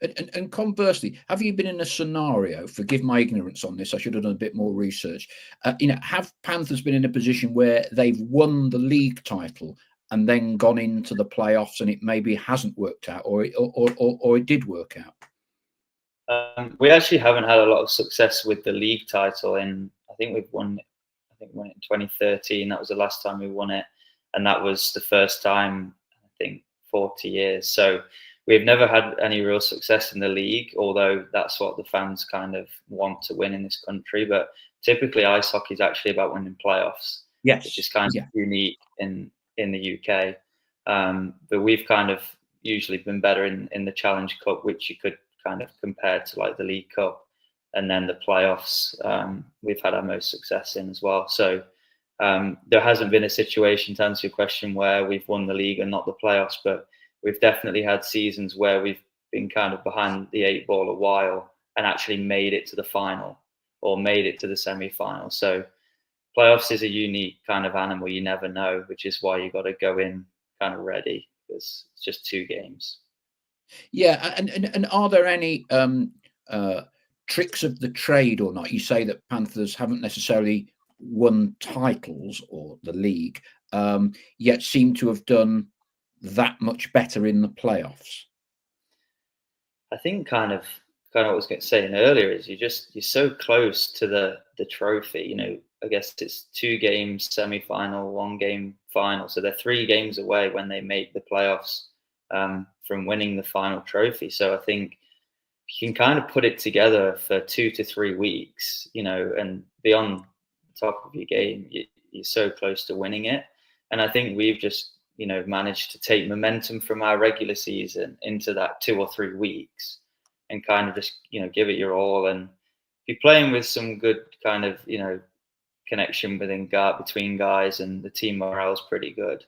And conversely, have you been in a scenario, forgive my ignorance on this, I should have done a bit more research, have Panthers been in a position where they've won the league title and then gone into the playoffs and it maybe hasn't worked out, or it did work out? We actually haven't had a lot of success with the league title, and I think we won it in 2013. That was the last time we won it, and that was the first time, I think, 40 years. So we've never had any real success in the league, although that's what the fans kind of want to win in this country. But typically ice hockey is actually about winning playoffs, yes, which is kind of unique in the UK. But we've kind of usually been better in the Challenge Cup, which you could kind of compare to like the League Cup, and then the playoffs we've had our most success in as well. So there hasn't been a situation, to answer your question, where we've won the league and not the playoffs, but we've definitely had seasons where we've been kind of behind the 8 ball a while and actually made it to the final or made it to the semi-final. So playoffs is a unique kind of animal. You never know, which is why you got to go in kind of ready, because it's just 2 games. Yeah, and are there any tricks of the trade or not? You say that Panthers haven't necessarily won titles or the league, yet seem to have done that much better in the playoffs. I think kind of what I was saying earlier is you're so close to the trophy. I guess it's 2 games semi-final, 1 game final, so they're 3 games away when they make the playoffs from winning the final trophy. So I think you can kind of put it together for 2 to 3 weeks, and beyond the top of your game, you're so close to winning it. And I think we've just managed to take momentum from our regular season into that 2 or 3 weeks and kind of just give it your all. And if you're playing with some good kind of connection between guys, and the team morale is pretty good,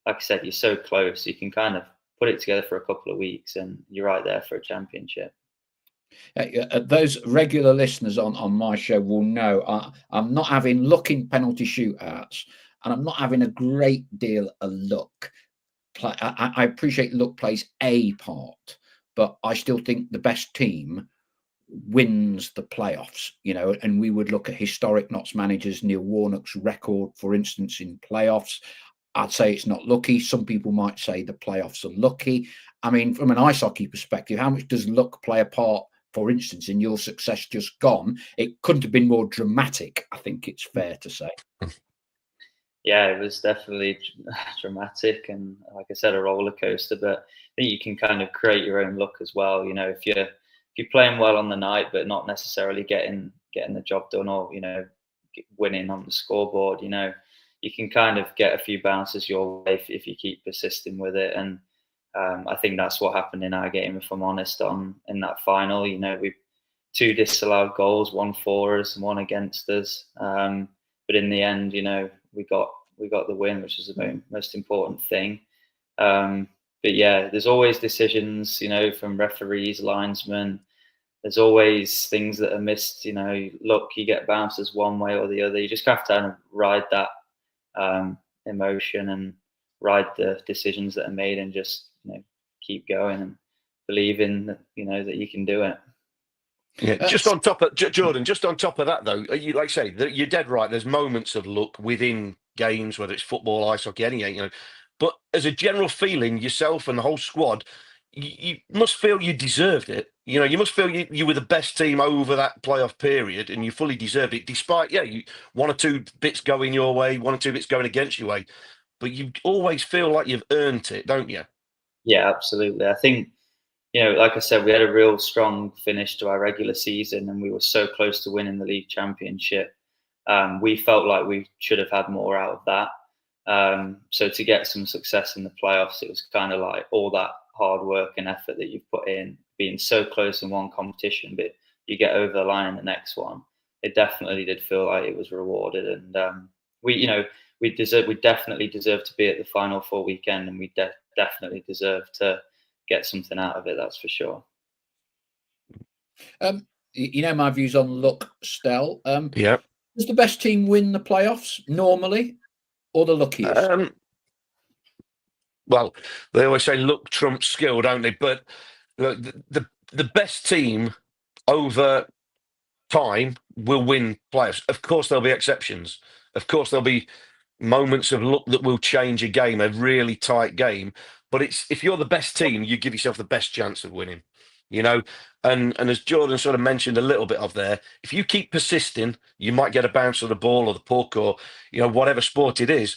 like I said, you're so close, you can kind of put it together for a couple of weeks and you're right there for a championship. Those regular listeners on my show will know I'm not having luck in penalty shootouts, and I'm not having a great deal of luck. I appreciate luck plays a part, but I still think the best team wins the playoffs, and we would look at historic Notts managers, Neil Warnock's record, for instance, in playoffs. I'd say it's not lucky. Some people might say the playoffs are lucky. I mean, from an ice hockey perspective, how much does luck play a part, for instance, in your success just gone? It couldn't have been more dramatic, I think it's fair to say. Yeah, it was definitely dramatic, and like I said, a roller coaster. But I think you can kind of create your own luck as well. If you're playing well on the night, but not necessarily getting the job done, or winning on the scoreboard, you can kind of get a few bounces your way if you keep persisting with it. And I think that's what happened in our game, if I'm honest. In that final, we 2 disallowed goals, 1 for us and 1 against us. But in the end, we got the win, which is the most important thing. But yeah, there's always decisions, from referees, linesmen. There's always things that are missed. Look, you get bounces one way or the other. You just have to kind of ride that emotion and ride the decisions that are made, and just keep going and believe in that you can do it. Yeah, just on top of Jordan, just on top of that though, you like say that you're dead right. There's moments of luck within games, whether it's football, ice hockey, any game. But as a general feeling, yourself and the whole squad, you must feel you deserved it. You know, you must feel you were the best team over that playoff period, and you fully deserved it, despite one or two bits going your way, one or two bits going against your way. But you always feel like you've earned it, don't you? Yeah, absolutely. I think, like I said, we had a real strong finish to our regular season, and we were so close to winning the league championship. We felt like we should have had more out of that. So to get some success in the playoffs, it was kind of like all that hard work and effort that you've put in, being so close in one competition, but you get over the line in the next one. It definitely did feel like it was rewarded, and we definitely deserve to be at the Final Four weekend, and we definitely deserve to get something out of it. That's for sure. My views on luck, Stell. Yeah. Does the best team win the playoffs normally, or the luckiest? Well, they always say luck trumps skill, don't they? But the best team over time will win playoffs. Of course, there'll be exceptions. Of course, there'll be moments of luck that will change a game, a really tight game. But if you're the best team, you give yourself the best chance of winning. And as Jordan sort of mentioned a little bit of there, if you keep persisting, you might get a bounce of the ball or the puck or whatever sport it is.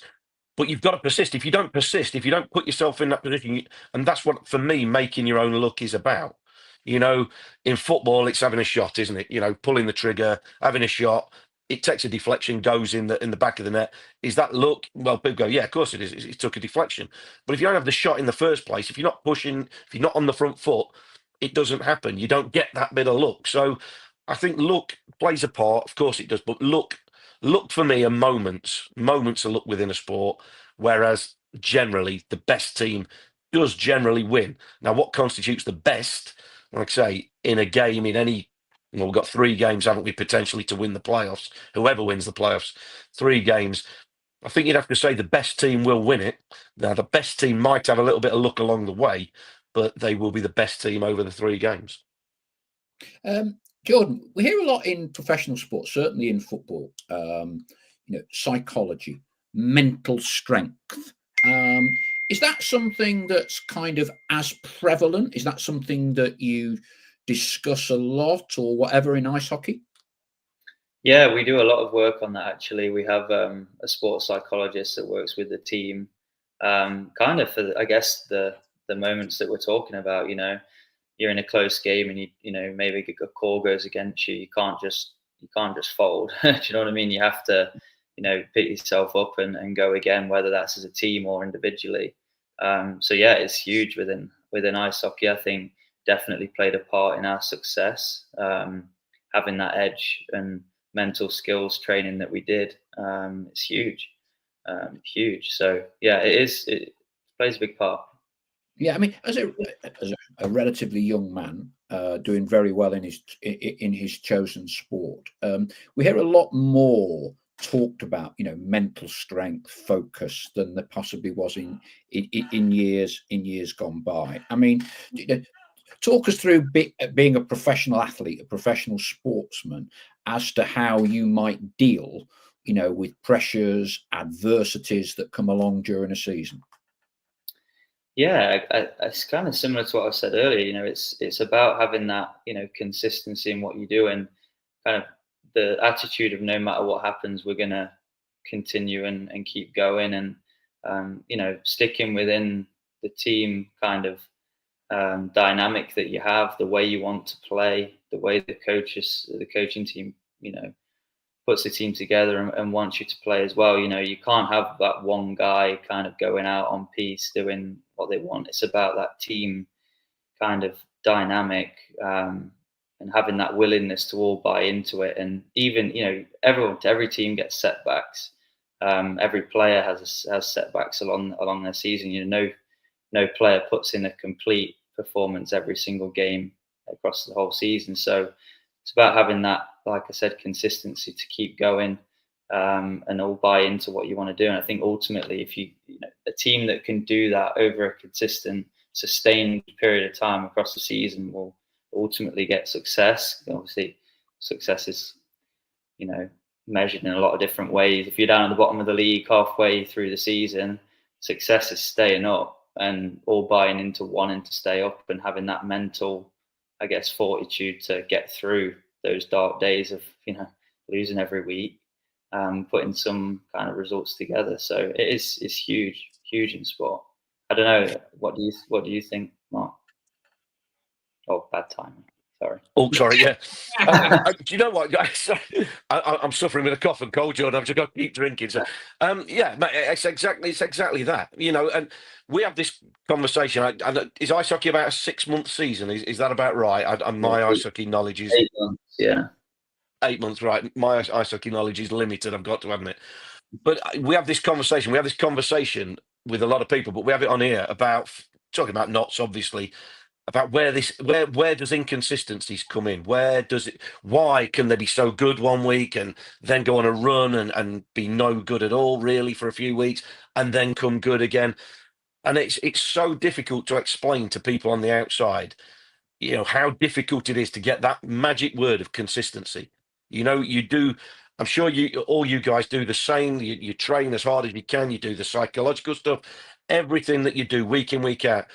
But you've got to persist. If you don't persist, if you don't put yourself in that position, and that's what, for me, making your own luck is about. In football, it's having a shot, isn't it? Pulling the trigger, having a shot. It takes a deflection, goes in the back of the net. Is that luck? Well, people go, yeah, of course it is. It took a deflection. But if you don't have the shot in the first place, if you're not pushing, if you're not on the front foot, it doesn't happen. You don't get that bit of luck. So I think luck plays a part. Of course it does. But luck for me are moments of luck within a sport, whereas generally the best team does generally win. Now, what constitutes the best, like I say, in a game, in any, we've got 3 games, haven't we, potentially to win the playoffs, whoever wins the playoffs, 3 games. I think you'd have to say the best team will win it. Now, the best team might have a little bit of luck along the way, but they will be the best team over the 3 games. Jordan, we hear a lot in professional sports, certainly in football, psychology, mental strength. Is that something that's kind of as prevalent? Is that something that you discuss a lot or whatever in ice hockey? Yeah, we do a lot of work on that, actually. We have a sports psychologist that works with the team, kind of for, I guess, the moments that we're talking about. You're in a close game and maybe a call goes against you. You can't just fold. Do you know what I mean? You have to pick yourself up and go again, whether that's as a team or individually. So yeah, it's huge within ice hockey. I think definitely played a part in our success, having that edge and mental skills training that we did. It's huge. So yeah, it plays a big part. Yeah, I mean, as a relatively young man doing very well in his chosen sport, we hear a lot more talked about, mental strength, focus than there possibly was in years gone by. I mean, talk us through being a professional athlete, a professional sportsman, as to how you might deal, with pressures, adversities that come along during a season. Yeah, it's kind of similar to what I said earlier. It's about having that, consistency in what you do, and kind of the attitude of no matter what happens, we're going to continue and keep going, and sticking within the team kind of dynamic that you have, the way you want to play, the way the coaching team, puts the team together and wants you to play as well. You can't have that one guy kind of going out on piece doing what they want. It's about that team kind of dynamic, and having that willingness to all buy into it. And even, every team gets setbacks. Every player has setbacks along their season. No player puts in a complete performance every single game across the whole season. So it's about having that, like I said, consistency to keep going, and all buy into what you want to do. And I think ultimately, if a team that can do that over a consistent, sustained period of time across the season will ultimately get success. Obviously, success is, measured in a lot of different ways. If you're down at the bottom of the league halfway through the season, success is staying up. and all buying into wanting to stay up and having that mental, I guess, fortitude to get through those dark days of, losing every week, putting some kind of results together. So it's huge in sport. I don't know. What do you think, Mark? Oh, bad timing. Sorry. Oh, sorry. Yeah. Do you know what, guys? I'm suffering with a cough and cold, Jordan. I've just got to keep drinking. So, yeah, mate, it's exactly that. And we have this conversation. Is ice hockey about a 6-month season? Is that about right? My ice hockey knowledge is 8 months. Yeah. 8 months, right? My ice hockey knowledge is limited, I've got to admit. But we have this conversation. We have this conversation with a lot of people, but we have it on here about talking about knots, obviously, about where does inconsistencies come in? Why can they be so good one week and then go on a run and be no good at all, really, for a few weeks and then come good again? And it's so difficult to explain to people on the outside, how difficult it is to get that magic word of consistency. You do. I'm sure all you guys do the same. You train as hard as you can. You do the psychological stuff, everything that you do week in, week out,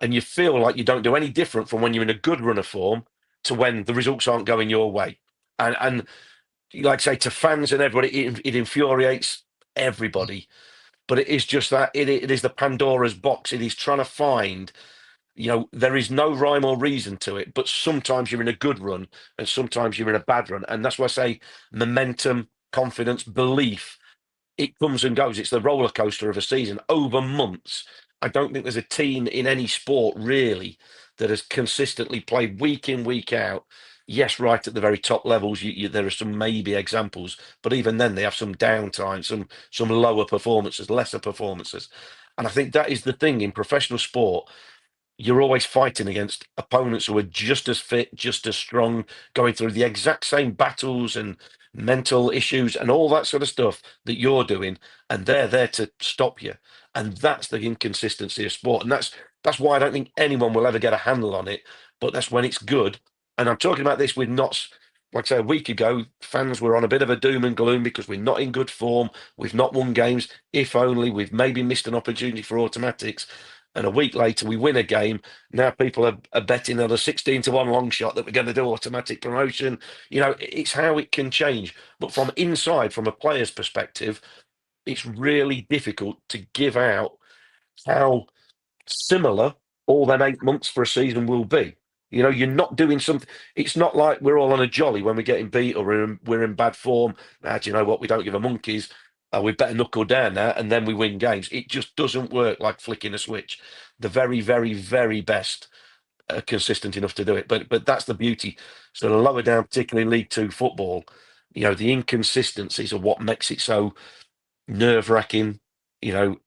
and you feel like you don't do any different from when you're in a good run of form to when the results aren't going your way. And like I say, to fans and everybody, it infuriates everybody. But it is just that it is the Pandora's box. It is trying to find. There is no rhyme or reason to it, but sometimes you're in a good run and sometimes you're in a bad run. And that's why I say momentum, confidence, belief, it comes and goes. It's the roller coaster of a season over months. I don't think there's a team in any sport really that has consistently played week in, week out. Yes, right at the very top levels, there are some maybe examples, but even then they have some downtime, some lower performances, lesser performances. And I think that is the thing in professional sport. You're always fighting against opponents who are just as fit, just as strong, going through the exact same battles and mental issues and all that sort of stuff that you're doing, and they're there to stop you. And that's the inconsistency of sport. And that's why I don't think anyone will ever get a handle on it. But that's when it's good. And I'm talking about this with Notts. Like I say, a week ago, fans were on a bit of a doom and gloom because we're not in good form. We've not won games. If only we've maybe missed an opportunity for automatics. And a week later, we win a game. Now people are betting on a 16-1 long shot that we're going to do automatic promotion. It's how it can change. But from inside, from a player's perspective, it's really difficult to give out how similar all them 8 months for a season will be. You're not doing something. It's not like we're all on a jolly when we're getting beat or we're in bad form. Do you know what? We don't give a monkeys. We better knuckle down now, and then we win games. It just doesn't work like flicking a switch. The very, very, very best are consistent enough to do it. But that's the beauty. So the lower down, particularly League Two football, the inconsistencies are what makes it so nerve-wracking,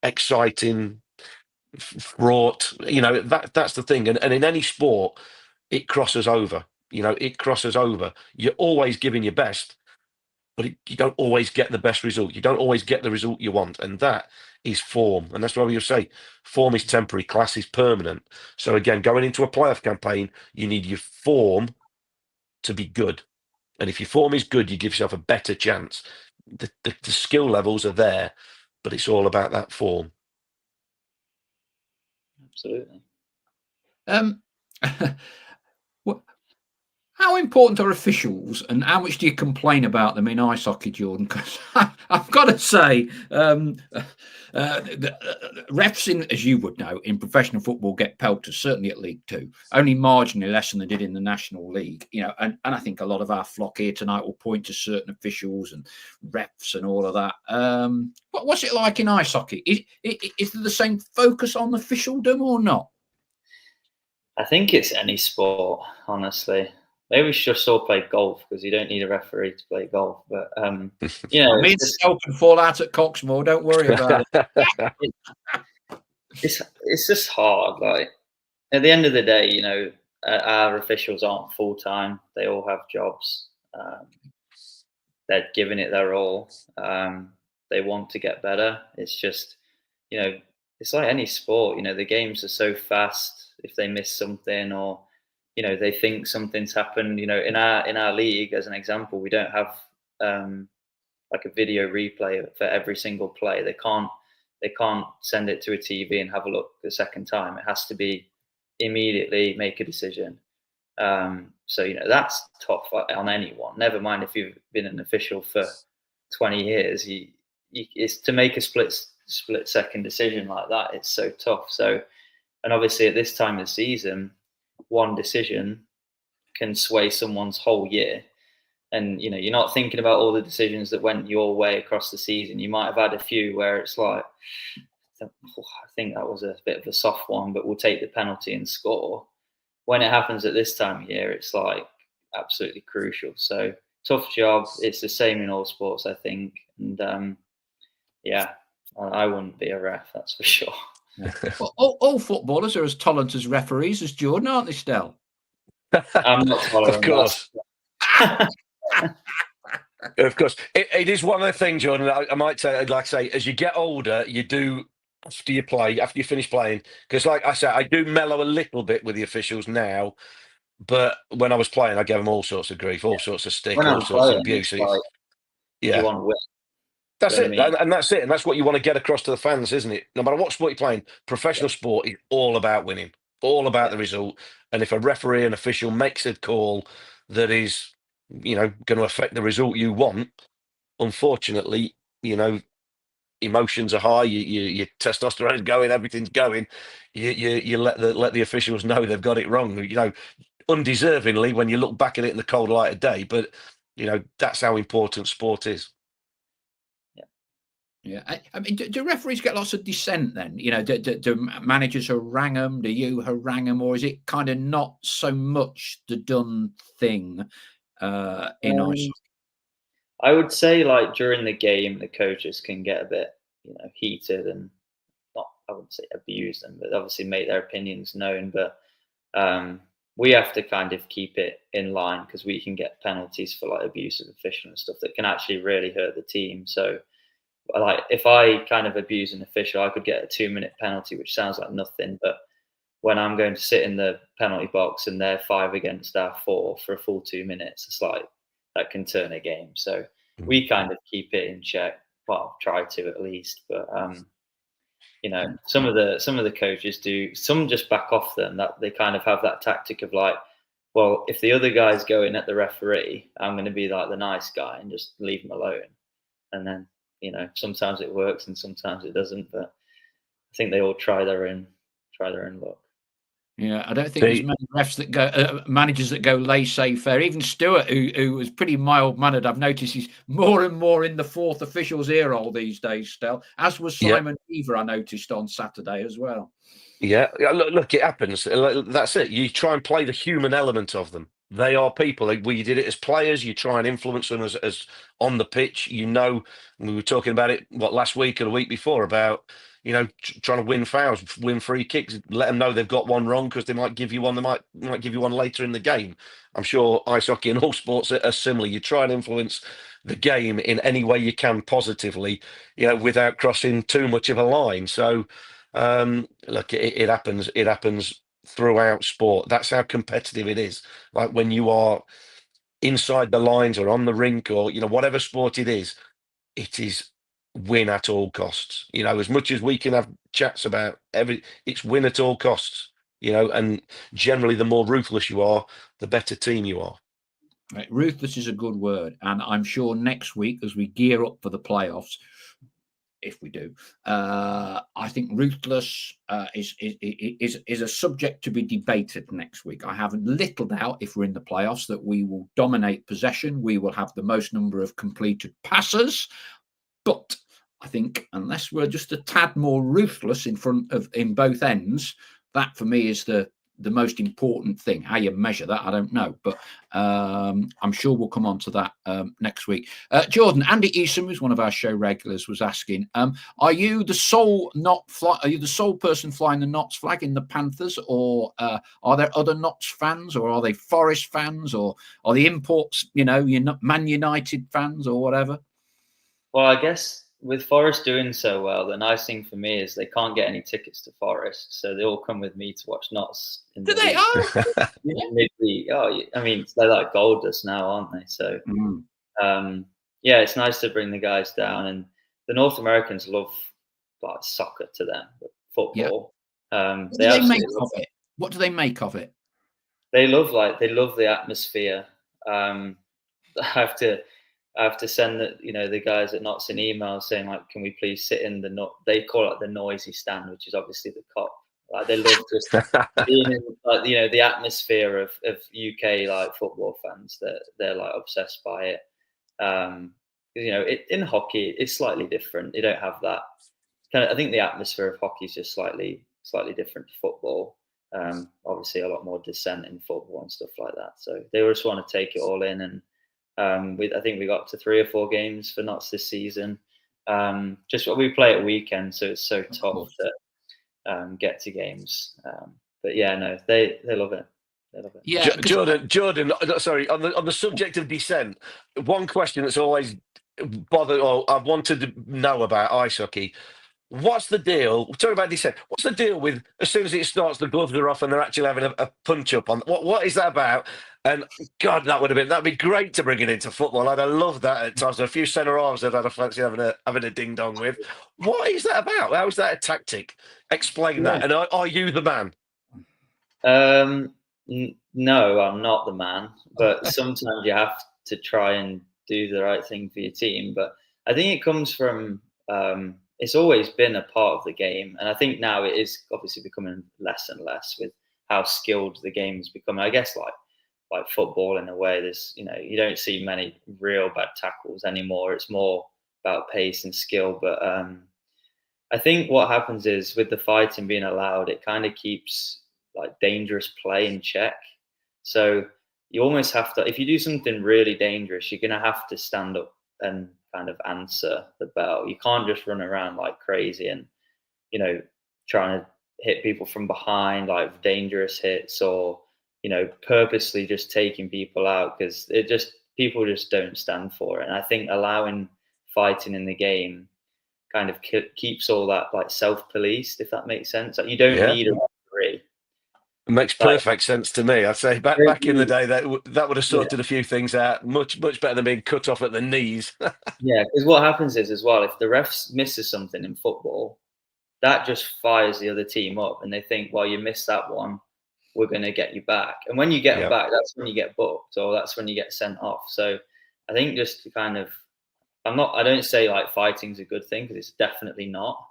exciting, fraught. That's the thing. And in any sport, it crosses over. It crosses over. You're always giving your best, but you don't always get the best result. You don't always get the result you want. And that is form. And that's why we say form is temporary, class is permanent. So again, going into a playoff campaign, you need your form to be good. And if your form is good, you give yourself a better chance. The skill levels are there, but it's all about that form. Absolutely. How important are officials, and how much do you complain about them in ice hockey, Jordan? Because I've got to say, refs, as you would know, in professional football get pelters, certainly at League Two, only marginally less than they did in the National League. And I think a lot of our flock here tonight will point to certain officials and refs and all of that. What's it like in ice hockey? Is there the same focus on officialdom or not? I think it's any sport, honestly. Maybe we should just all play golf because you don't need a referee to play golf. But me and Self can fall out at Coxmoor. Don't worry about it. It's just hard. Like at the end of the day, our officials aren't full time. They all have jobs. They're giving it their all. They want to get better. It's just, it's like any sport. The games are so fast. If they miss something or they think something's happened. In our league, as an example, we don't have like a video replay for every single play. They can't they can't send it to a TV and have a look the second time. It has to be immediately make a decision. So, you know, that's tough on anyone. Never mind if you've been an official for 20 years. It's to make a split second decision like that. It's so tough. So, and obviously at this time of the season, one decision can sway someone's whole year. And, you know, you're not thinking about all the decisions that went your way across the season. You might have had a few where it's like, I think that was a bit of a soft one, but we'll take the penalty and score. When it happens at this time of year, it's like absolutely crucial. So tough job. It's the same in all sports, I think. And yeah, I wouldn't be a ref, that's for sure. Yeah. Well, all footballers are as tolerant as referees as Jordan, aren't they, Stell? I'm not tolerant. Of course. Of course. It is one of the things, Jordan, I might say, like I say, as you get older, you do, after you finish playing, because like I said, I do mellow a little bit with the officials now, but when I was playing, I gave them all sorts of grief, all sorts of stick, all sorts of abuse. Like, you want to win. That's it, and that's it, and that's what you want to get across to the fans, isn't it? No matter what sport you're playing, professional sport is all about winning, all about the result. And if a referee and official makes a call that is, you know, going to affect the result you want, unfortunately, you know, emotions are high, your testosterone's going, everything's going. You let the officials know they've got it wrong. You know, undeservingly when you look back at it in the cold light of day, but you know that's how important sport is. Yeah, I mean, do referees get lots of dissent then? You know, do managers harangue them? Do you harangue them, or is it kind of not so much the done thing in ice? I would say, like during the game, the coaches can get a bit, you know, heated and not, I wouldn't say abuse them, but obviously make their opinions known. But we have to kind of keep it in line because we can get penalties for like abuse of official and stuff that can actually really hurt the team. So, like if I kind of abuse an official, I could get a 2-minute penalty, which sounds like nothing. But when I'm going to sit in the penalty box and they're 5 against our 4 for a full 2 minutes, it's like that can turn a game. So we kind of keep it in check. Well, try to at least. But you know, some of the coaches do. Some just back off them. That they kind of have that tactic of like, well, if the other guy's going at the referee, I'm going to be like the nice guy and just leave him alone. And then, you know, sometimes it works and sometimes it doesn't. But I think they all try their own luck. Yeah, I don't think there's many refs that go managers that go laissez-faire. Even Stewart, who was pretty mild-mannered, I've noticed he's more and more in the fourth official's ear hole these days, Stel. As was Simon Beaver, I noticed on Saturday as well. Yeah, look, it happens. That's it. You try and play the human element of them. They are people. We did it as players. You try and influence them as on the pitch. You know, we were talking about it last week or the week before about, you know, trying to win fouls, win free kicks, let them know they've got one wrong because they might give you one. They might give you one later in the game. I'm sure ice hockey and all sports are similar. You try and influence the game in any way you can positively, you know, without crossing too much of a line. So, look, it happens. It happens throughout sport. That's how competitive it is. Like when you are inside the lines or on the rink or, you know, whatever sport it is win at all costs. You know, as much as we can have chats about it's win at all costs, you know, and generally the more ruthless you are, the better team you are. Right, ruthless is a good word. And I'm sure next week, as we gear up for the playoffs, if we do, I think ruthless is a subject to be debated next week. I have little doubt if we're in the playoffs that we will dominate possession. We will have the most number of completed passes, but I think unless we're just a tad more ruthless in both ends, that for me is the most important thing. How you measure that, I don't know, but I'm sure we'll come on to that next week. Jordan, Andy Eason, who's one of our show regulars, was asking, are you the sole person flying the Notts flag in the Panthers, or are there other Notts fans, or are they Forest fans, or are the imports, you know, you're not Man United fans or whatever? Well, I guess with Forest doing so well, the nice thing for me is they can't get any tickets to Forest, so they all come with me to watch Notts. Do they? Midweek. Oh, I mean, they're like gold dust now, aren't they? So, yeah, it's nice to bring the guys down, and the North Americans love like soccer to them, football. What do they make of it? What do they make of it? They love the atmosphere. I have to send the guys at Notts an email saying like, can we please sit in they call it the noisy stand, which is obviously the Kop. Like they love just being in the atmosphere of UK like football fans. They're like obsessed by it. In hockey it's slightly different. You don't have that I think the atmosphere of hockey is just slightly different to football. Obviously a lot more dissent in football and stuff like that. So they just want to take it all in, and I think we got up to 3 or 4 games for Notts this season. Just what we play at weekend, so it's so tough to get to games. But yeah, no, they love it. They love it. Yeah, Jordan. Sorry, on the subject of dissent, one question that's always bothered, or I've wanted to know about ice hockey. What's the deal? Talking about dissent, what's the deal with as soon as it starts, the gloves are off and they're actually having a punch up on? What is that about? And God, that'd be great to bring it into football. I'd have loved that at times. A few centre halves I'd had a fancy having a ding dong with. What is that about? How is that a tactic? Explain that. And are you the man? No, I'm not the man. But sometimes you have to try and do the right thing for your team. But I think it comes from. It's always been a part of the game, and I think now it is obviously becoming less and less with how skilled the game has become. I guess like football in a way, there's you don't see many real bad tackles anymore. It's more about pace and skill. But I think what happens is with the fighting being allowed, it kind of keeps like dangerous play in check. So you almost have to, if you do something really dangerous, you're gonna have to stand up and kind of answer the bell. You can't just run around like crazy and trying to hit people from behind, like dangerous hits, or purposely just taking people out, because people just don't stand for it. And I think allowing fighting in the game kind of keeps all that like self-policed, if that makes sense. Like you don't need a referee. It makes perfect sense to me. I'd say back in the day that would have sorted a few things out much better than being cut off at the knees. Yeah, because what happens is as well, if the ref misses something in football, that just fires the other team up, and they think, well, you missed that one, we're going to get you back. And when you get back, that's when you get booked, or that's when you get sent off. So I think just to kind of, I don't say like fighting's a good thing, because it's definitely not.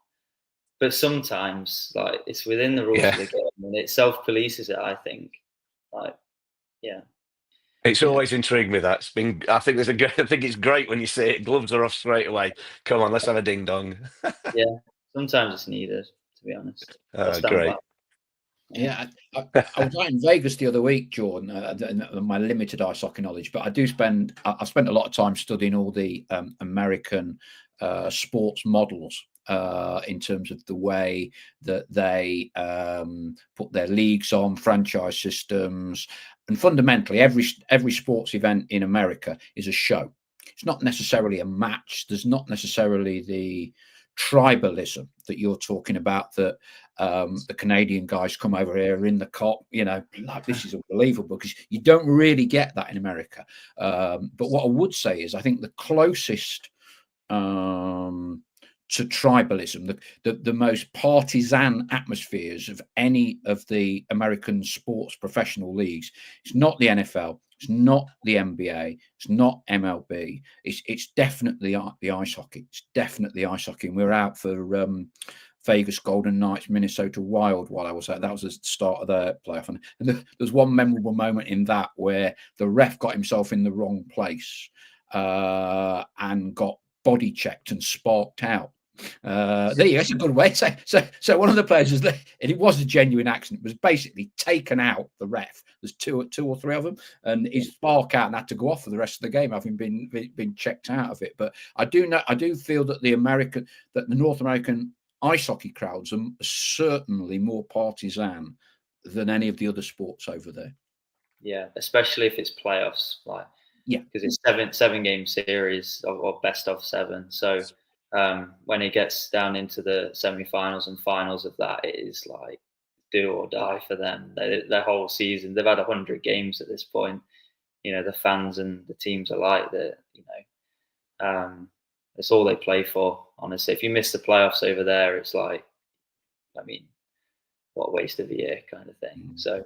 But sometimes, like, it's within the rules of the game, and it self-polices it, I think. Like, yeah. It's always intrigued me. I think it's great when you see it. Gloves are off straight away. Come on, let's have a ding dong. Yeah, sometimes it's needed, to be honest. Great. Yeah, I was out in Vegas the other week, Jordan. My limited ice hockey knowledge, but I've spent a lot of time studying all the American sports models. In terms of the way that they put their leagues on, franchise systems, and fundamentally every sports event in America is a show. It's not necessarily a match. There's not necessarily the tribalism that you're talking about, that the Canadian guys come over here in the Kop, like this is unbelievable, because you don't really get that in America. But what I would say is I think the closest to tribalism, the most partisan atmospheres of any of the American sports professional leagues, it's not the NFL, it's not the NBA, it's not MLB, it's definitely the ice hockey. It's definitely ice hockey. And we were out for Vegas Golden Knights, Minnesota Wild while I was there. That was the start of the playoff. And there's one memorable moment in that where the ref got himself in the wrong place and got body checked and sparked out. There you go. That's a good way. So one of the players was, and it was a genuine accident, was basically taken out. The ref, there's two or three of them, and he spark out and had to go off for the rest of the game, having been checked out of it. But I do feel that the North American ice hockey crowds are certainly more partisan than any of the other sports over there. Yeah, especially if it's playoffs, because it's seven game series or best of 7. So when it gets down into the semi-finals and finals of that, it is like do or die for them. Their whole season, they've had 100 games at this point. The fans and the teams alike, that It's all they play for, honestly. If you miss the playoffs over there, it's like, I mean, what a waste of a year kind of thing. So,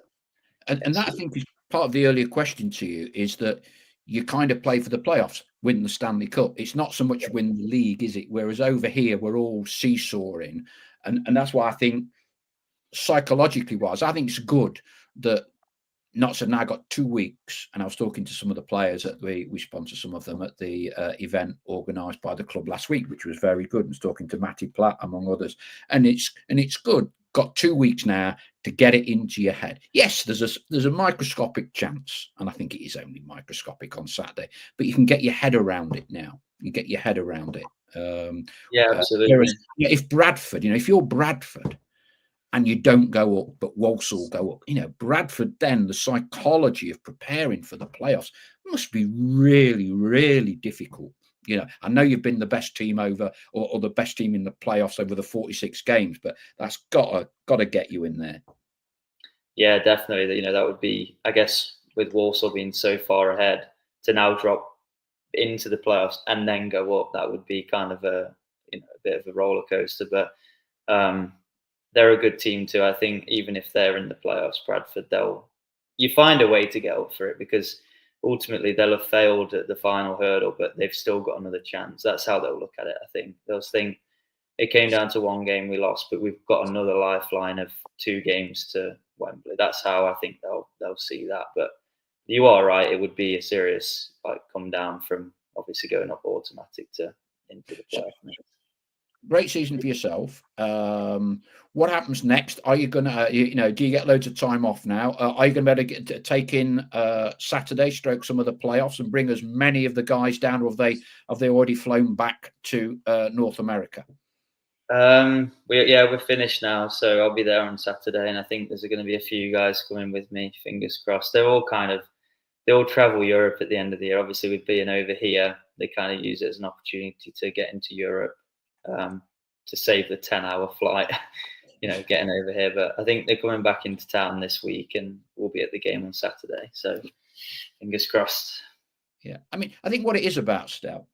and that I think is part of the earlier question to you, is that you kind of play for the playoffs, win the Stanley Cup. It's not so much win the league, is it? Whereas over here, we're all seesawing. And that's why I think, psychologically wise, I think it's good that Notts have now got 2 weeks. And I was talking to some of the players that we sponsor some of them at the event organised by the club last week, which was very good. I was talking to Matty Platt, among others. And it's good. Got 2 weeks now to get it into your head. Yes, there's a microscopic chance, and I think it is only microscopic on Saturday, but you can get your head around it now. You get your head around it. Yeah, absolutely. Whereas, if Bradford, if you're Bradford and you don't go up, but Walsall go up, Bradford, then the psychology of preparing for the playoffs must be really, really difficult. I know you've been the best team over, or the best team in the playoffs over the 46 games, but that's got to get you in there. Yeah, definitely. That would be, I guess, with Walsall being so far ahead, to now drop into the playoffs and then go up, that would be kind of a bit of a roller coaster. But they're a good team too. I think even if they're in the playoffs, Bradford, you find a way to get up for it, because ultimately they'll have failed at the final hurdle, but they've still got another chance. That's how they'll look at it. I think they'll think it came down to one game we lost, but we've got another lifeline of 2 games to Wembley. That's how I think they'll see that. But you are right; it would be a serious come down from obviously going up automatic to into the playoffs. Great season for yourself. What happens next? Are you going to, do you get loads of time off now? Are you going to be able to take in Saturday, stroke some of the playoffs, and bring as many of the guys down, or have they already flown back to North America? We're finished now, so I'll be there on Saturday, and I think there's going to be a few guys coming with me. Fingers crossed. They all travel Europe at the end of the year. Obviously, with being over here, they kind of use it as an opportunity to get into Europe. To save the 10-hour flight, getting over here. But I think they're coming back into town this week, and we'll be at the game on Saturday. So fingers crossed. Yeah, I mean, I think what it is about Stell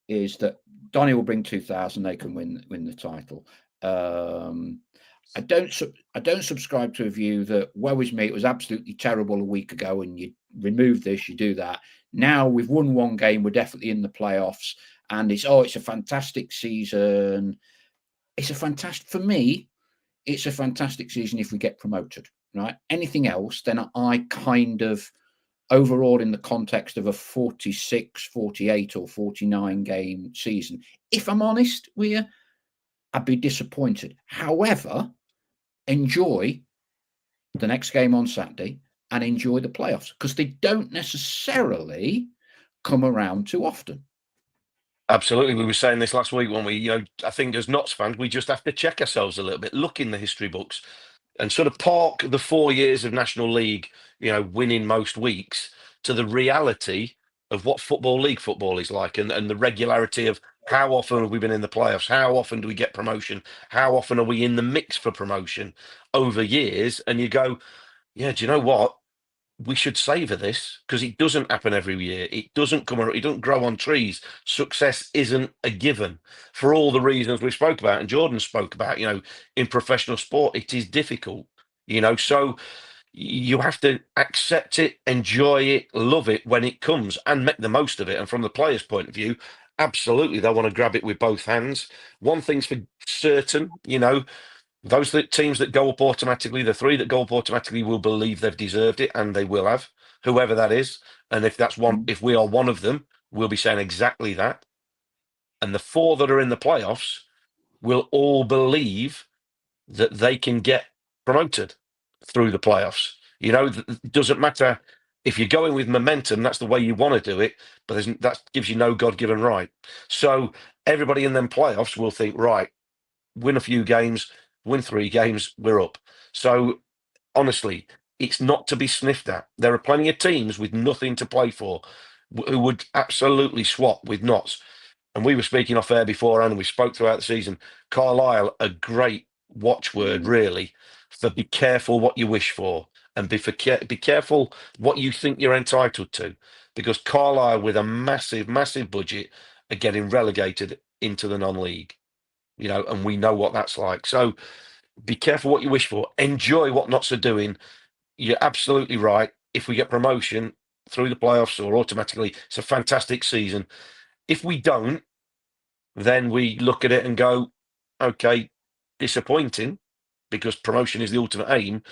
is that Donny will bring 2,000. They can win the title. I don't subscribe to a view that, woe is me, it was absolutely terrible a week ago, and you remove this, you do that. Now we've won 1 game, we're definitely in the playoffs. And it's a fantastic season. For me, it's a fantastic season if we get promoted, right? Anything else, then I kind of, overall in the context of a 46, 48 or 49 game season, if I'm honest with you, I'd be disappointed. However, enjoy the next game on Saturday and enjoy the playoffs, because they don't necessarily come around too often. Absolutely. We were saying this last week, weren't we? I think as Notts fans, we just have to check ourselves a little bit, look in the history books and sort of park the 4 years of National League, winning most weeks, to the reality of what League football is like, and the regularity of how often have we been in the playoffs? How often do we get promotion? How often are we in the mix for promotion over years? And you go, yeah, do you know what? We should savour this, because it doesn't happen every year. It doesn't grow on trees. Success isn't a given, for all the reasons we spoke about and Jordan spoke about. In professional sport, it is difficult. So you have to accept it, enjoy it, love it when it comes, and make the most of it. And from the players' point of view, absolutely, they want to grab it with both hands. One thing's for certain, those teams that go up automatically, the 3 that go up automatically, will believe they've deserved it, and they will have, whoever that is. And if we are one of them, we'll be saying exactly that. And the 4 that are in the playoffs will all believe that they can get promoted through the playoffs. It doesn't matter if you're going with momentum, that's the way you want to do it, but that gives you no God-given right. So everybody in them playoffs will think, right, win a few games, win 3 games, we're up. So honestly, it's not to be sniffed at. There are plenty of teams with nothing to play for who would absolutely swap with Notts. And we were speaking off air before, and we spoke throughout the season. Carlisle, a great watchword, really, for be careful what you wish for, and be careful what you think you're entitled to. Because Carlisle, with a massive, massive budget are getting relegated into the non-league, and we know what that's like. So be careful what you wish for. Enjoy what Notts are doing. You're absolutely right. If we get promotion through the playoffs or automatically, it's a fantastic season. If we don't, then we look at it and go, okay, disappointing, because promotion is the ultimate aim.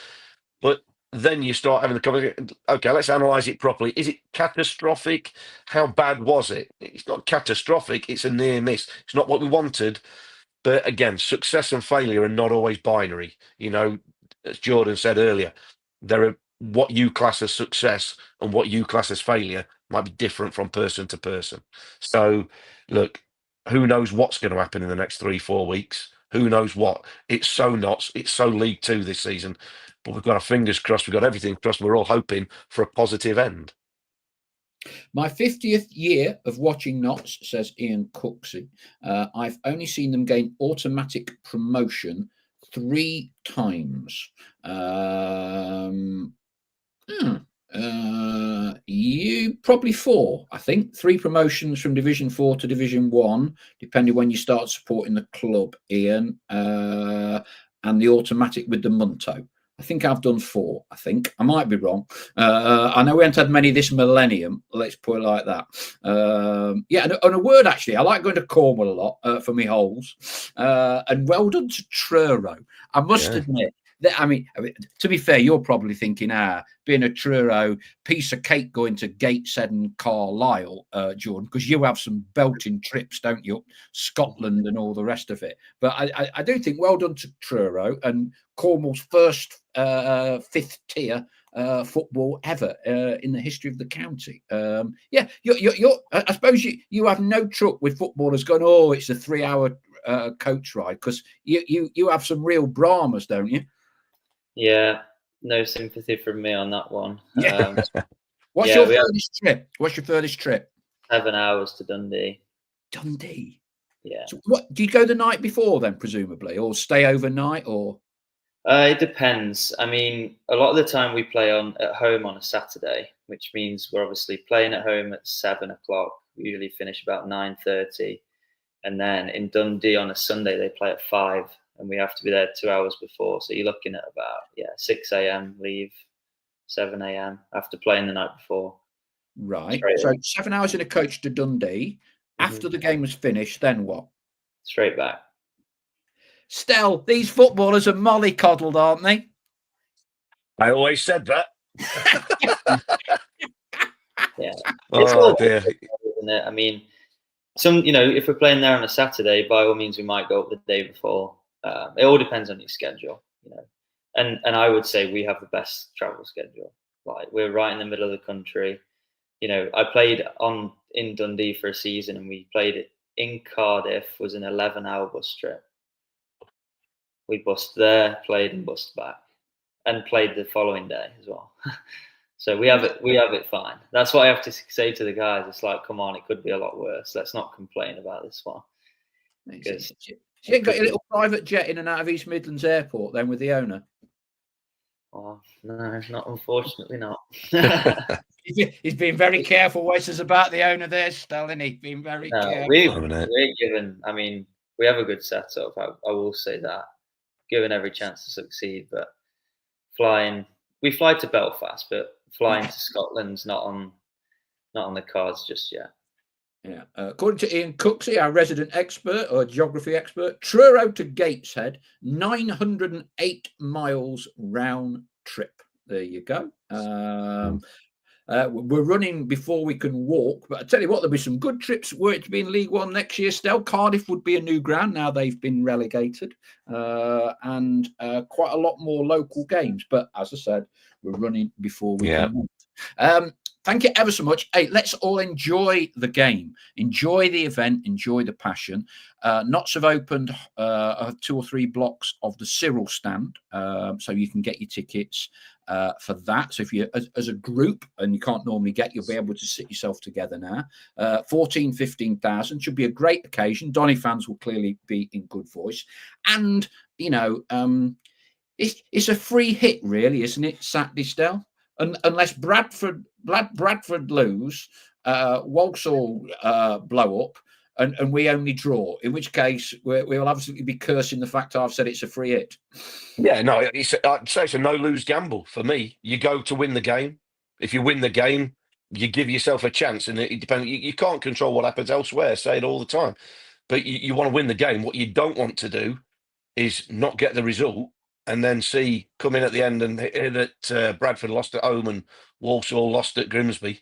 But then you start having the conversation. Okay, let's analyse it properly. Is it catastrophic? How bad was it? It's not catastrophic. It's a near miss. It's not what we wanted. But again, success and failure are not always binary. As Jordan said earlier, there are what you class as success and what you class as failure might be different from person to person. So, look, who knows what's going to happen in the next 3-4 weeks? Who knows what? It's so Notts. It's so League Two this season. But we've got our fingers crossed. We've got everything crossed. We're all hoping for a positive end. My 50th year of watching Notts, says Ian Cooksey. I've only seen them gain automatic promotion 3 times. You probably 4, I think. 3 promotions from Division 4 to Division 1, depending when you start supporting the club, Ian, and the automatic with the Munto. I think I've done 4. I think I might be wrong. I know we haven't had many this millennium. Let's put it like that. And a word actually. I like going to Cornwall a lot for me holes. And well done to Truro. I must admit that. I mean, to be fair, you're probably thinking, being a Truro piece of cake going to Gateshead and Carlisle, Jordan, because you have some belting trips, don't you? Scotland and all the rest of it. But I do think well done to Truro and Cornwall's first 5th tier football ever in the history of the county. You're I suppose you have no truck with footballers going, oh, it's a 3-hour coach ride, because you have some real Brahmas, don't you? Yeah, no sympathy from me on that one. Yeah. What's your furthest trip? 7 hours to Dundee. Dundee. Yeah. So what do you go the night before then, presumably, or stay overnight, or? It depends. I mean, a lot of the time we play at home on a Saturday, which means we're obviously playing at home at 7 o'clock. We usually finish about 9:30, and then in Dundee on a Sunday they play at 5, and we have to be there 2 hours before. So you're looking at about 6 a.m. leave, 7 a.m. after playing the night before. Right. So 7 hours in a coach to Dundee. After the game was finished, then what? Straight back. Stell, these footballers are mollycoddled, aren't they? I always said that. Yeah. It's all dear. Isn't it? I mean, if we're playing there on a Saturday, by all means, we might go up the day before. It all depends on your schedule, And I would say we have the best travel schedule. Like, we're right in the middle of the country. I played in Dundee for a season, and we played it in Cardiff. Was an 11-hour bus trip. We bussed there, played and bussed back, and played the following day as well. So we have it fine. That's what I have to say to the guys. It's like, come on, it could be a lot worse. Let's not complain about this one. You ain't got your little private jet in and out of East Midlands Airport then with the owner? Oh, no, unfortunately not. He's been very careful, Wes, about the owner there, Stalin. He's been very careful. We're given, we have a good setup. I will say that. Given every chance to succeed, but we fly to Belfast, but flying to Scotland's not on the cards just yet. Yeah. According to Ian Cooksey, our resident expert or geography expert, Truro to Gateshead, 908 miles round trip. There you go. We're running before we can walk, but I tell you what, there'll be some good trips were it to be in League One next year. Still, Cardiff would be a new ground now they've been relegated, and quite a lot more local games. But as I said, we're running before we can walk. Thank you ever so much. Hey, let's all enjoy the game, enjoy the event, enjoy the passion. Notts have opened 2 or 3 blocks of the Cyril stand, so you can get your tickets for that. So if you're as a group and you can't normally you'll be able to sit yourself together now. 15,000 should be a great occasion. Donny fans will clearly be in good voice, and it's a free hit, really, isn't it? Saturday, Stell, unless Bradford lose, Walsall blow up, and we only draw, in which case we'll absolutely be cursing the fact I've said it's a free hit. Yeah, no, I'd say it's a no-lose gamble for me. You go to win the game. If you win the game, you give yourself a chance, and it depends. You can't control what happens elsewhere. I say it all the time, but you want to win the game. What you don't want to do is not get the result and then see come in at the end and hear that Bradford lost at home and Walsall lost at Grimsby,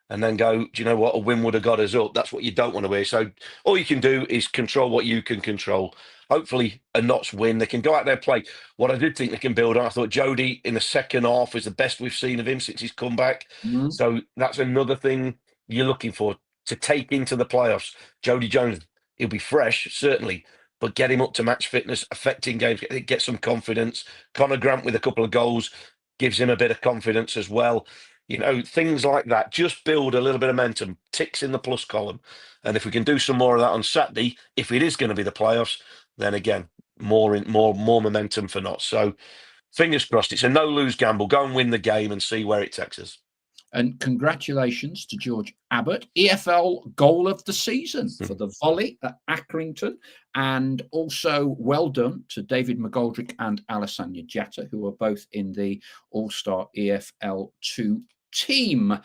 and then go, do you know what? A win would have got us up. That's what you don't want to hear. So all you can do is control what you can control. Hopefully a Notts win. They can go out there and play. What I did think they can build on, I thought Jody in the second half was the best we've seen of him since he's come back. Mm-hmm. So that's another thing you're looking for to take into the playoffs. Jody Jones, he'll be fresh, certainly, but get him up to match fitness, affecting games, get some confidence. Connor Grant with a couple of goals gives him a bit of confidence as well. You know, things like that. Just build a little bit of momentum, ticks in the plus column. And if we can do some more of that on Saturday, if it is going to be the playoffs, then again, more momentum for Notts. So fingers crossed. It's a no-lose gamble. Go and win the game and see where it takes us. And congratulations to George Abbott, EFL goal of the season for the volley at Accrington. And also well done to David McGoldrick and Alessandra Jatta, who are both in the All-Star EFL 2 team.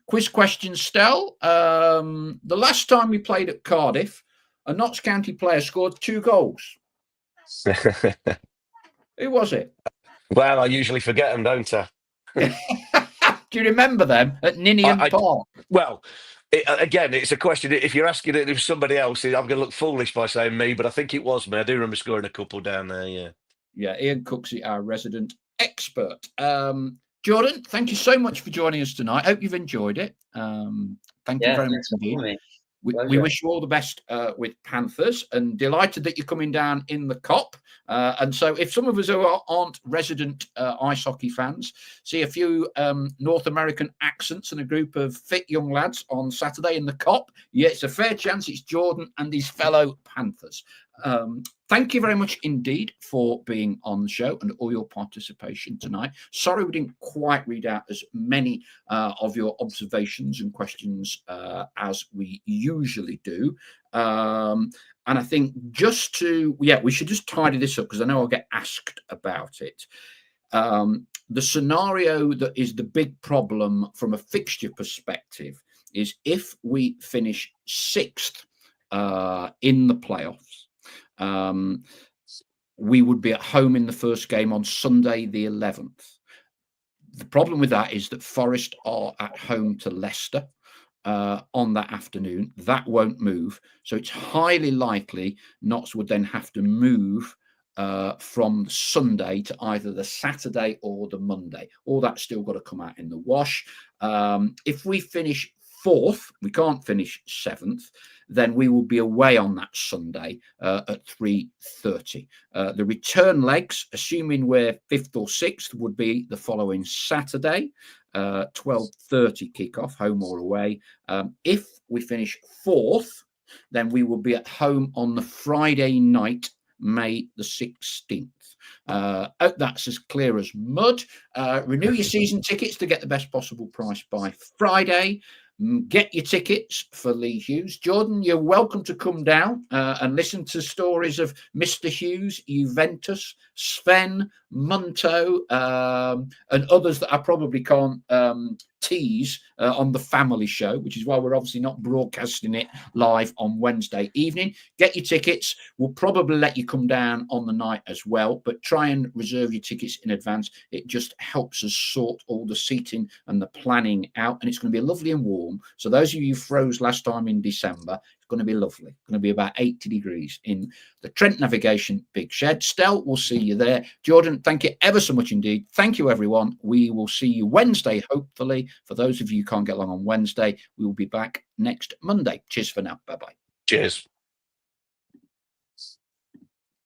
Quiz question, Stel. The last time we played at Cardiff, a Notts County player scored 2 goals. Who was it? Well, I usually forget them, don't I? Do you remember them at Ninian Park? Well, again, it's a question. If you're asking it if somebody else, I'm going to look foolish by saying me, but I think it was me. I do remember scoring a couple down there, yeah. Yeah, Ian Cooksey, our resident expert. Jordan, thank you so much for joining us tonight. I hope you've enjoyed it. Thank you very much indeed. We wish you all the best with Panthers, and delighted that you're coming down in the Cop. And so if some of us who aren't resident ice hockey fans see a few North American accents and a group of fit young lads on Saturday in the Cop, yeah, it's a fair chance it's Jordan and his fellow Panthers. Thank you very much indeed for being on the show and all your participation tonight. Sorry we didn't quite read out as many of your observations and questions as we usually do. And I think we should just tidy this up because I know I'll get asked about it. The scenario that is the big problem from a fixture perspective is if we finish 6th in the playoffs, we would be at home in the first game on Sunday the 11th. The problem with that is that Forest are at home to Leicester on that afternoon. That won't move. So it's highly likely Notts would then have to move from Sunday to either the Saturday or the Monday. All that's still got to come out in the wash. If we finish 4th, we can't finish 7th, then we will be away on that Sunday at 3:30. The return legs, assuming we're 5th or 6th, would be the following Saturday, 12:30 kickoff, home or away. If we finish 4th, then we will be at home on the Friday night, May the 16th. That's as clear as mud. Renew your season tickets to get the best possible price by Friday. Get your tickets for Lee Hughes. Jordan, you're welcome to come down and listen to stories of Mr. Hughes, Juventus, Sven, Munto, and others that I probably can't tease on the family show, which is why we're obviously not broadcasting it live on Wednesday evening. Get your tickets. We'll probably let you come down on the night as well, but try and reserve your tickets in advance. It just helps us sort all the seating and the planning out, and it's going to be lovely and warm. So those of you who froze last time in December, it's going to be lovely. It's going to be about 80 degrees in the Trent Navigation Big Shed. Stel, we'll see you there. Jordan, thank you ever so much indeed. Thank you, everyone. We will see you Wednesday, hopefully. For those of you who can't get along on Wednesday, we will be back next Monday. Cheers for now. Bye-bye. Cheers.